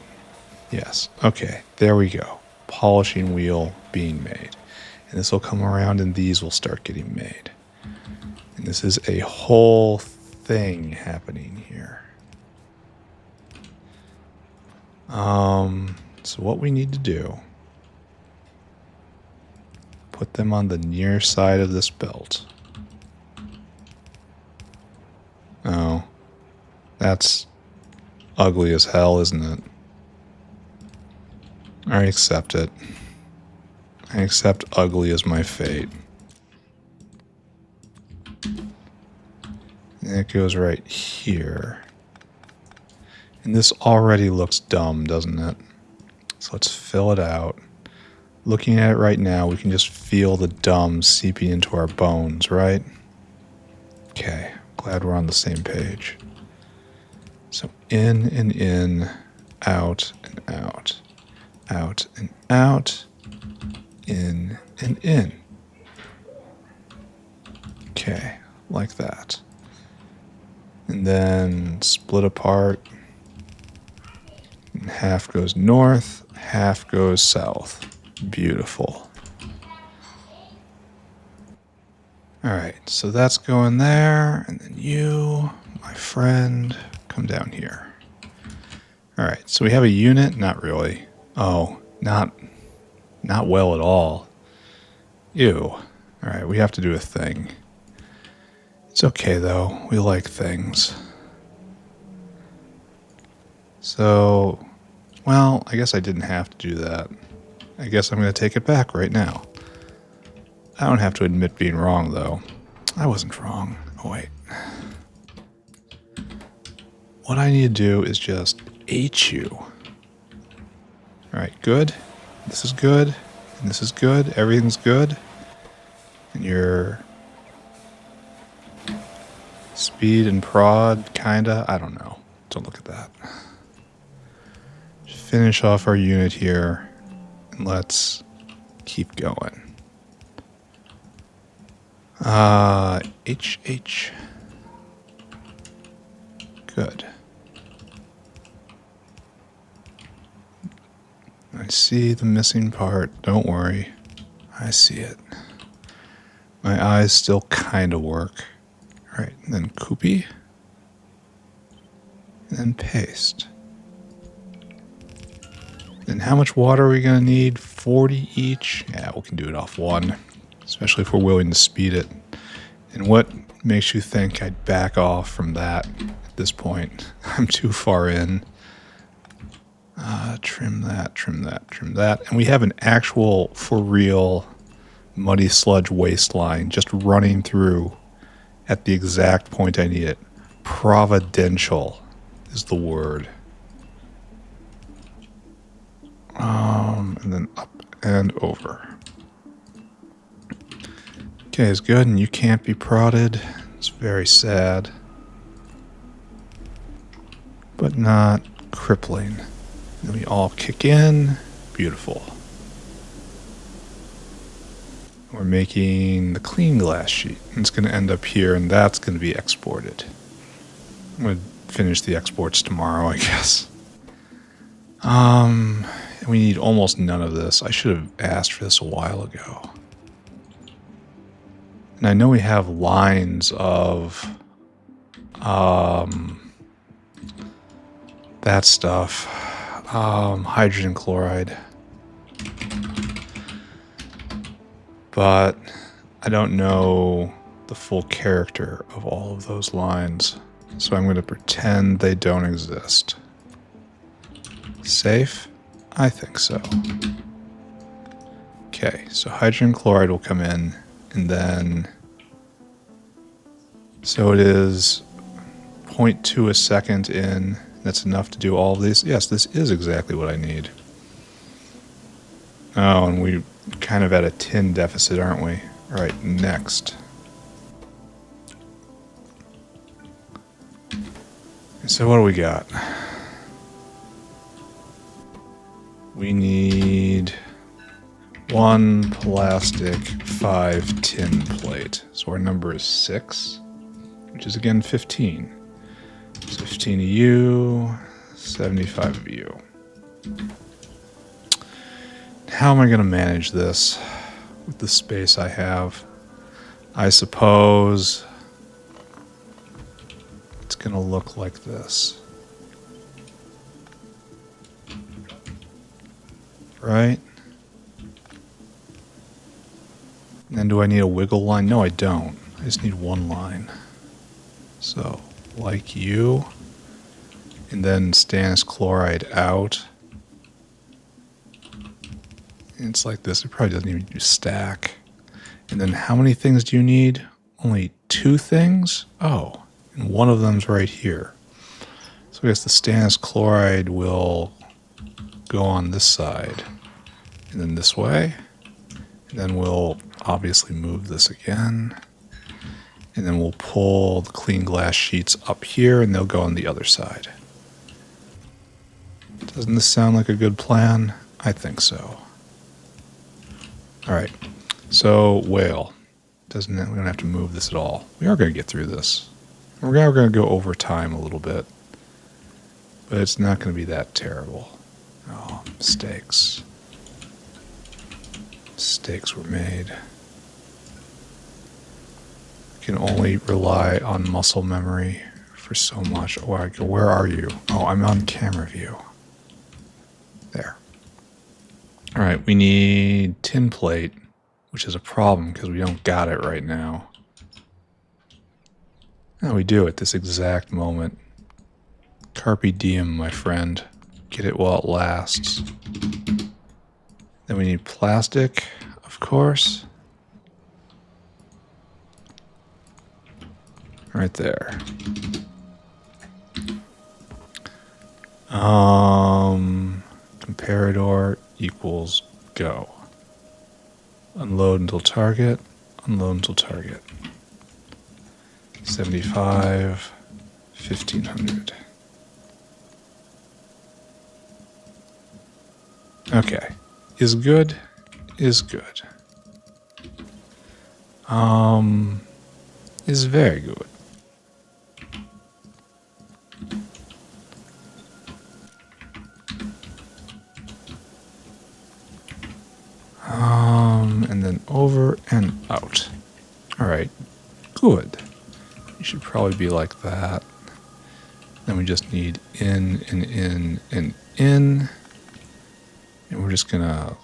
Yes. Okay, there we go. Polishing wheel being made. And this will come around and these will start getting made. And this is a whole thing happening here. So what we need to do, put them on the near side of this belt. Oh, that's ugly as hell, isn't it? I accept it. I accept ugly as my fate. And it goes right here. And this already looks dumb, doesn't it? So let's fill it out. Looking at it right now, we can just feel the dumb seeping into our bones, right? Okay, glad we're on the same page. So in and in, out and out, out and out, in and in. Okay, like that. And then split apart. And half goes north, half goes south. Beautiful. Alright, so that's going there, and then you, my friend, come down here. Alright, so we have a unit? Not really. Oh, not well at all. Ew. Alright, we have to do a thing. It's okay though, we like things. So, well, I guess I didn't have to do that. I guess I'm going to take it back right now. I don't have to admit being wrong, though. I wasn't wrong. Oh, wait. What I need to do is just H you. Alright, good. This is good. And this is good. Everything's good. And your speed and prod, kinda. I don't know. Don't look at that. Just finish off our unit here. And let's keep going. HH. Good. I see the missing part. Don't worry. I see it. My eyes still kind of work. Alright, and then copy. And then paste. Then how much water are we going to need? 40 each? Yeah, we can do it off one. Especially if we're willing to speed it. And what makes you think I'd back off from that at this point? I'm too far in. Trim that, trim that, trim that. And we have an actual, for real, muddy sludge waistline just running through at the exact point I need it. Providential is the word. And then up and over. Okay, it's good, and you can't be prodded. It's very sad. But not crippling. Then we all kick in. Beautiful. We're making the clean glass sheet. And it's going to end up here, and that's going to be exported. I'm going to finish the exports tomorrow, I guess. We need almost none of this. I should have asked for this a while ago. And I know we have lines of that stuff. Hydrogen chloride. But I don't know the full character of all of those lines. So I'm going to pretend they don't exist. Safe? I think so. Okay, so hydrogen chloride will come in, and then... So it is 0.2 a second in. That's enough to do all of these. Yes, this is exactly what I need. Oh, and we kind of at a tin deficit, aren't we? All right, next. So what do we got? We need 1 plastic, 5 tin plate. So our number is 6, which is again 15. So 15 of you, 75 of you. How am I going to manage this with the space I have? I suppose it's going to look like this. Right? And do I need a wiggle line? No, I don't. I just need one line. So, like you. And then Stannous Chloride out. And it's like this. It probably doesn't even do stack. And then how many things do you need? Only 2 things? Oh, and one of them's right here. So I guess the Stannous Chloride will go on this side. And then this way. And then we'll obviously move this again. And then we'll pull the clean glass sheets up here and they'll go on the other side. Doesn't this sound like a good plan? I think so. Alright, so whale. We don't have to move this at all. We are going to get through this. We're going to go over time a little bit. But it's not going to be that terrible. Oh, mistakes. Mistakes were made. Can only rely on muscle memory for so much. Oh, where are you? Oh, I'm on camera view. There. All right, we need tin plate, which is a problem because we don't got it right now. No, we do at this exact moment. Carpe diem, my friend. Get it while it lasts. Then we need plastic, of course. Right there. Comparador equals go. Unload until target. Unload until target. 75, 1500. Okay. Is good. Is good. Is very good. And then over and out. Alright, good. You should probably be like that. Then we just need in and in and in. And we're just gonna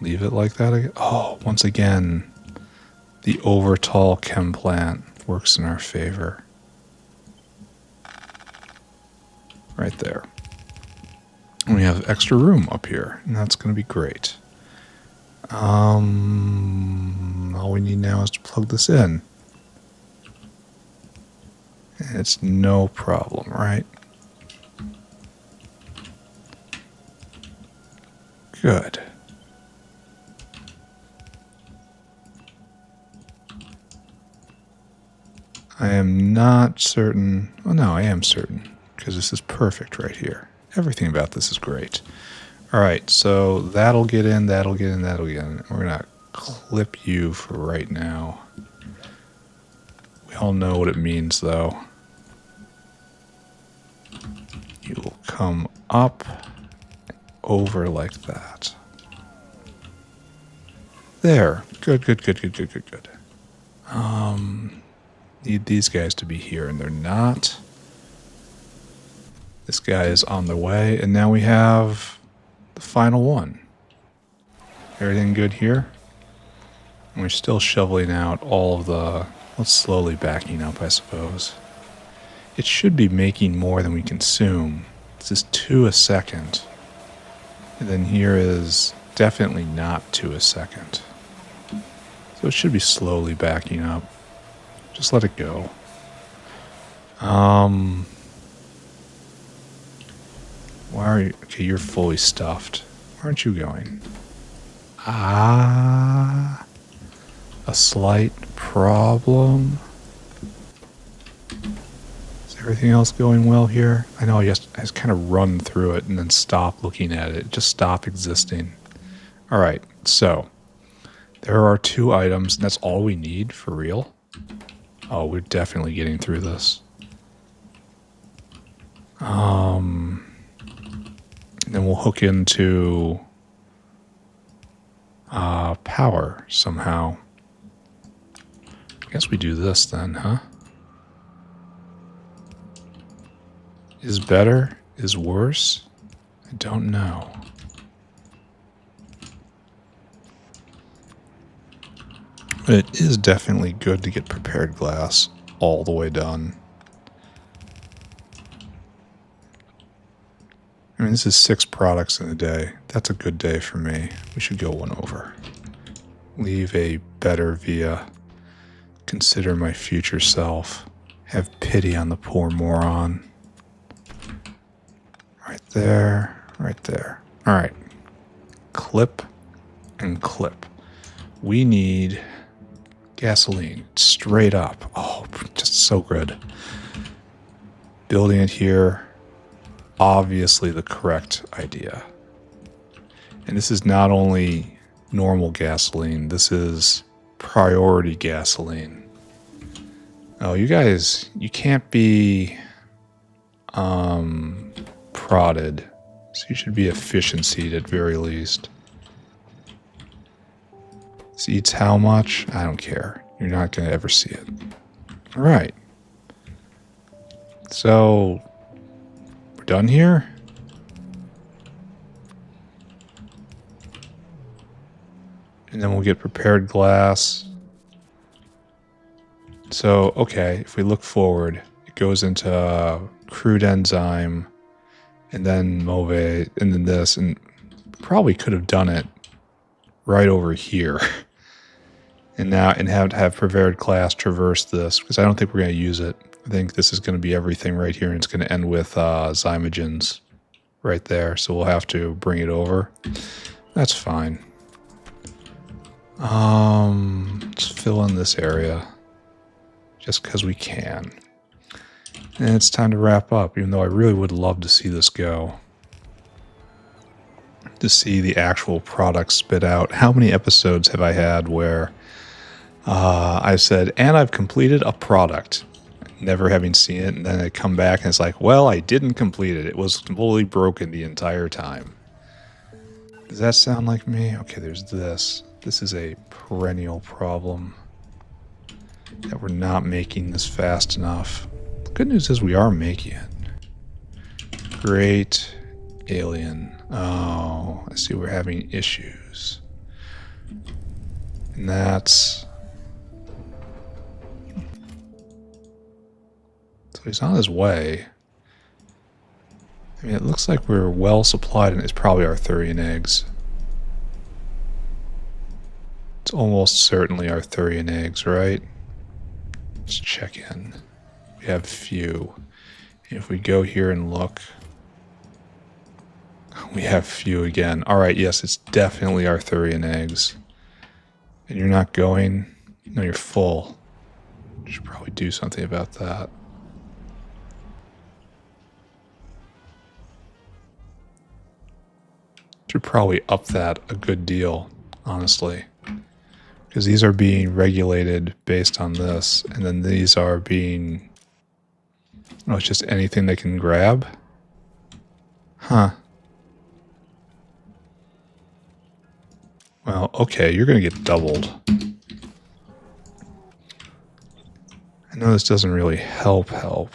leave it like that again. Oh, once again, the over tall chem plant works in our favor. Right there. And we have extra room up here, and that's gonna be great. All we need now is to plug this in. And it's no problem, right? Good. I am not certain. Well, no, I am certain, because this is perfect right here. Everything about this is great. All right, so that'll get in, that'll get in, that'll get in. We're going to clip you for right now. We all know what it means, though. You will come up, over like that. There. Good, good, good, good, good, good, good. Need these guys to be here, and they're not. This guy is on the way, and now we have the final one. Everything good here? And we're still shoveling out all of the... Let's slowly backing up, I suppose. It should be making more than we consume. This is 2 a second. And then here is definitely not 2 a second. So it should be slowly backing up. Just let it go. Why are you... Okay, you're fully stuffed. Where aren't you going? A slight problem. Is everything else going well here? I know I just kind of run through it and then stop looking at it. Just stop existing. All right, so there are 2 items, and that's all we need for real. Oh, we're definitely getting through this. And then we'll hook into power somehow. I guess we do this then, huh? Is better? Is worse? I don't know. But it is definitely good to get prepared glass all the way done. I mean, this is 6 products in a day. That's a good day for me. We should go 1 over. Leave a better via. Consider my future self. Have pity on the poor moron. Right there. Right there. All right. Clip and clip. We need gasoline straight up. Oh, just so good. Building it here, obviously the correct idea. And this is not only normal gasoline, this is priority gasoline. Oh, you guys, you can't be prodded. So you should be efficiencyed at very least. This eats how much? I don't care. You're not going to ever see it. All right. So, we're done here? And then we'll get prepared glass. So, okay, if we look forward, it goes into crude enzyme, and then mauve, and then this, and probably could have done it right over here. And now, and have prepared glass traverse this, because I don't think we're going to use it. I think this is going to be everything right here, and it's going to end with zymogens right there, so we'll have to bring it over. That's fine. Let's fill in this area. Just because we can. And it's time to wrap up, even though I really would love to see this go. To see the actual product spit out. How many episodes have I had where I've said, and I've completed a product, never having seen it, and then I come back and it's like, well, I didn't complete it. It was fully broken the entire time. Does that sound like me? Okay, there's this. This is a perennial problem. That we're not making this fast enough. The good news is we are making it. Great alien. Oh, I see we're having issues. And that's... So he's on his way. I mean, it looks like we're well supplied, and it's probably Arthurian eggs. It's almost certainly Arthurian eggs, right? Let's check in. We have few. If we go here and look, we have few again. All right, yes, it's definitely Arthurian eggs. And you're not going? No, you're full. You should probably do something about that. Should probably up that a good deal, honestly. Because these are being regulated based on this, and then these are being... Oh, it's just anything they can grab? Huh. Well, okay, you're going to get doubled. I know this doesn't really help. Are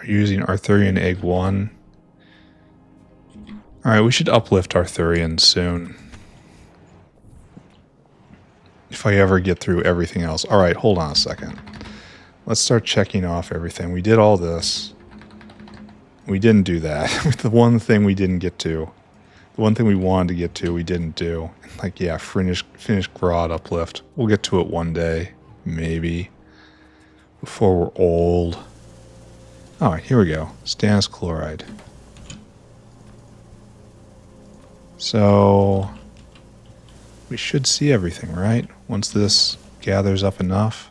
you using Arthurian Egg 1? Alright, we should uplift Arthurian soon. If I ever get through everything else. Alright, hold on a second. Let's start checking off everything. We did all this. We didn't do that. The one thing we didn't get to. The one thing we wanted to get to, we didn't do. Like, yeah, finished Grodd uplift. We'll get to it one day. Maybe. Before we're old. Alright, here we go. Stannous Chloride. So... we should see everything, right? Once this gathers up enough.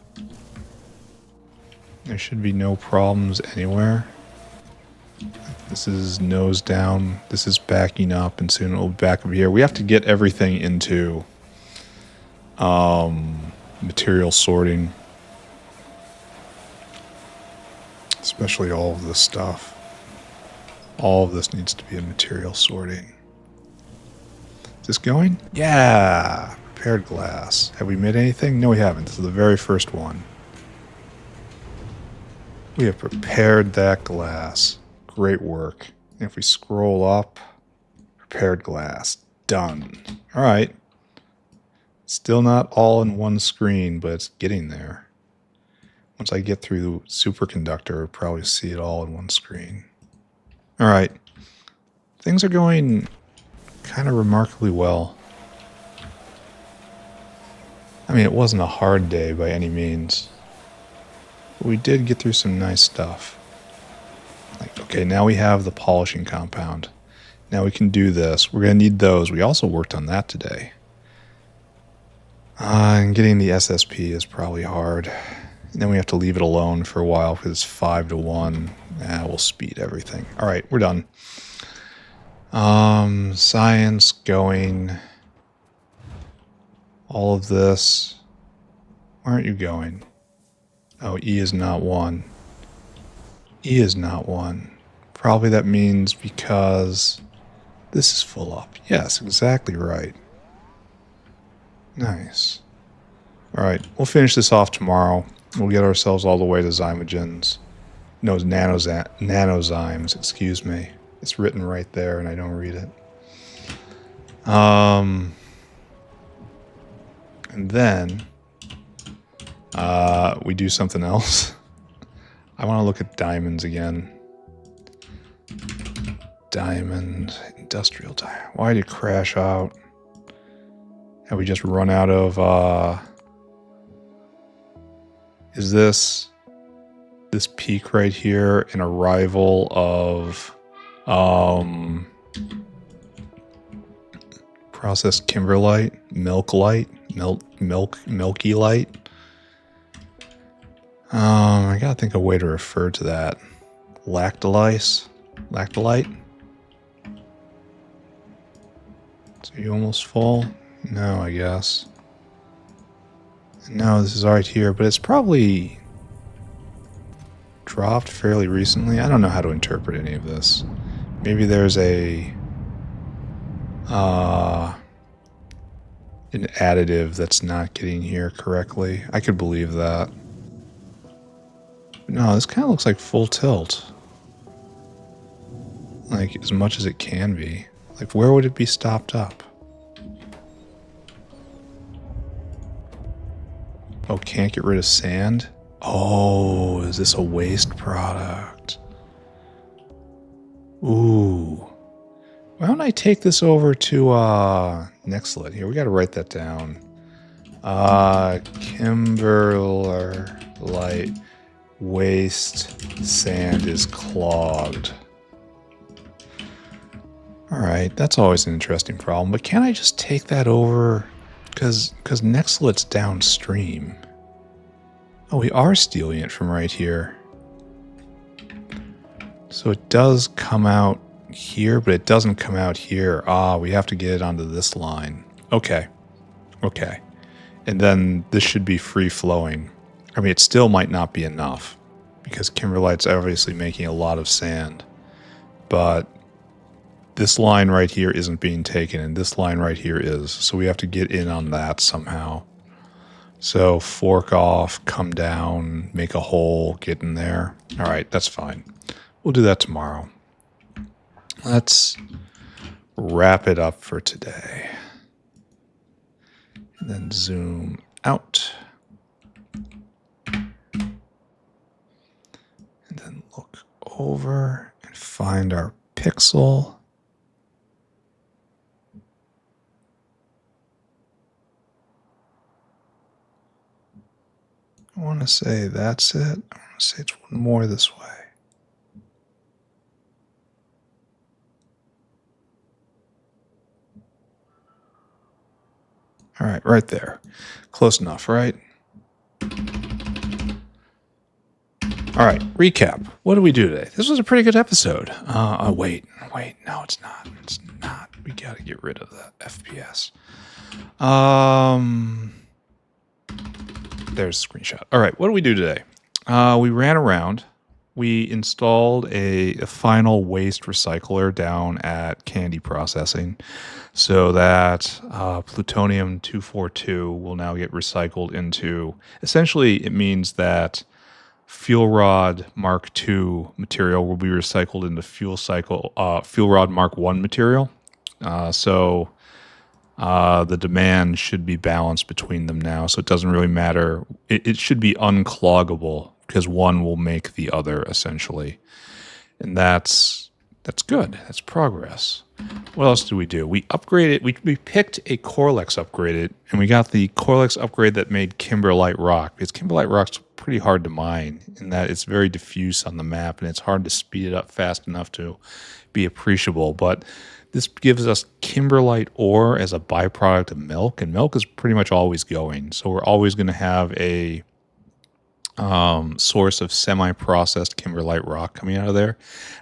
There should be no problems anywhere. This is nose down. This is backing up, and soon it'll back up here. We have to get everything into material sorting. Especially all of this stuff. All of this needs to be in material sorting. Is this going? Yeah! Prepared glass. Have we made anything? No, we haven't. This is the very first one. We have prepared that glass. Great work. And if we scroll up, prepared glass. Done. Alright. Still not all in one screen, but it's getting there. Once I get through superconductor, I'll probably see it all in one screen. Alright. Things are going kind of remarkably well. I mean, it wasn't a hard day by any means. But we did get through some nice stuff. Like, okay, now we have the polishing compound. Now we can do this. We're going to need those. We also worked on that today. And getting the SSP is probably hard. And then we have to leave it alone for a while because it's 5 to 1. We'll speed everything. All right, we're done. Science going. All of this. Where aren't you going? Oh, E is not 1. E is not 1. Probably that means because this is full up. Yes, exactly right. Nice. Alright, we'll finish this off tomorrow. We'll get ourselves all the way to Zymogens. No, Nanozymes, excuse me. It's written right there and I don't read it. And then we do something else. I want to look at diamonds again. Diamond, industrial diamond. Why did it crash out? Have we just run out of, is this peak right here an arrival of, processed kimberlite, milky light? I gotta think of a way to refer to that. Lactolite? So you almost full? No, I guess. No, this is right here, but it's probably dropped fairly recently. I don't know how to interpret any of this. Maybe there's an additive that's not getting here correctly. I could believe that. No, this kind of looks like full tilt. Like, as much as it can be. Like, where would it be stopped up? Oh, can't get rid of sand? Oh, is this a waste product? Ooh. Why don't I take this over to Nextlit? Here, we gotta write that down. Kimberlite waste sand is clogged. Alright, that's always an interesting problem, but can I just take that over? Because Nextlit's downstream. Oh, we are stealing it from right here. So it does come out here, but it doesn't come out here. Ah, we have to get it onto this line. Okay. Okay. And then this should be free-flowing. I mean, it still might not be enough, because kimberlite's obviously making a lot of sand. But this line right here isn't being taken, and this line right here is. So we have to get in on that somehow. So fork off, come down, make a hole, get in there. All right, that's fine. We'll do that tomorrow. Let's wrap it up for today. And then zoom out. And then look over and find our pixel. I want to say that's it. I want to say it's one more this way. All right, right there. Close enough, right? All right, recap. What did we do today? This was a pretty good episode. Wait, no, it's not. It's not. We got to get rid of that FPS. There's a screenshot. All right, what did we do today? We ran around. We installed a final waste recycler down at Candy Processing so that Plutonium 242 will now get recycled into... Essentially, it means that Fuel Rod Mark II material will be recycled into Fuel Rod Mark I material. So the demand should be balanced between them now, so it doesn't really matter. It should be uncloggable because one will make the other, essentially. And that's good. That's progress. What else did we do? We upgraded. We picked a Corlex upgraded, and we got the Corlex upgrade that made Kimberlite rock, because Kimberlite rock's pretty hard to mine in that it's very diffuse on the map, and it's hard to speed it up fast enough to be appreciable. But This gives us kimberlite ore as a byproduct of milk, and milk is pretty much always going. So we're always going to have a source of semi-processed kimberlite rock coming out of there.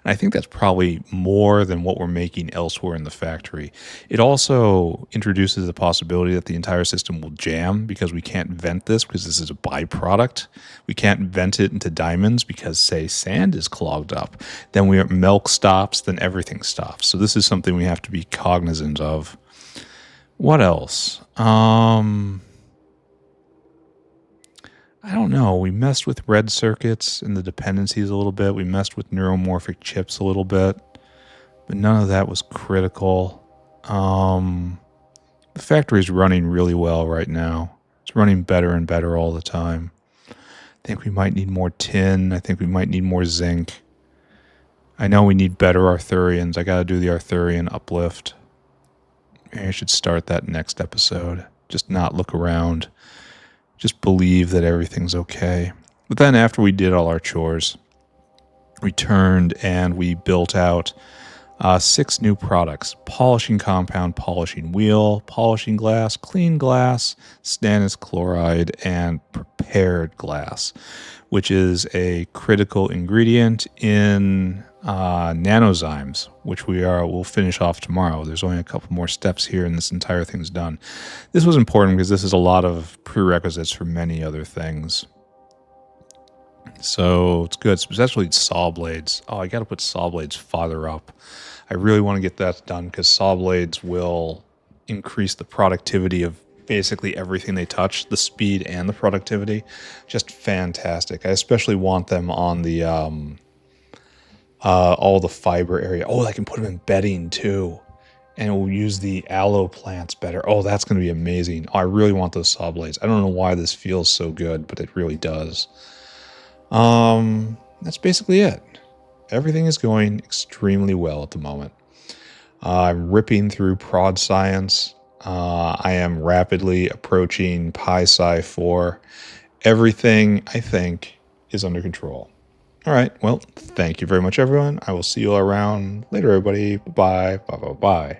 And I think that's probably more than what we're making elsewhere in the factory. It also introduces the possibility that the entire system will jam because we can't vent this because this is a byproduct. We can't vent it into diamonds because, say, sand is clogged up. Then milk stops, then everything stops. So this is something we have to be cognizant of. What else? I don't know. We messed with red circuits and the dependencies a little bit. We messed with neuromorphic chips a little bit, but none of that was critical. The factory is running really well right now. It's running better and better all the time. I think we might need more tin. I think we might need more zinc. I know we need better Arthurians. I got to do the Arthurian uplift. I should start that next episode. Just not look around. Just believe that everything's okay. But then after we did all our chores, we turned and we built out 6 new products: polishing compound, polishing wheel, polishing glass, clean glass, Stannous Chloride, and prepared glass, which is a critical ingredient in Nanozymes, which we'll finish off tomorrow. There's only a couple more steps here and this entire thing's done. This was important because this is a lot of prerequisites for many other things. So it's good, especially Sawblades. Oh, I got to put Sawblades farther up. I really want to get that done because Sawblades will increase the productivity of basically everything they touch, the speed and the productivity. Just fantastic. I especially want them on the all the fiber area. Oh, I can put them in bedding too. And we'll use the aloe plants better. Oh, that's going to be amazing. Oh, I really want those Sawblades. I don't know why this feels so good, but it really does. That's basically it. Everything is going extremely well at the moment. I'm ripping through prod science. I am rapidly approaching Pi-Sci 4. Everything, I think, is under control. All right. Well, thank you very much, everyone. I will see you all around later, everybody. Bye-bye. Bye-bye.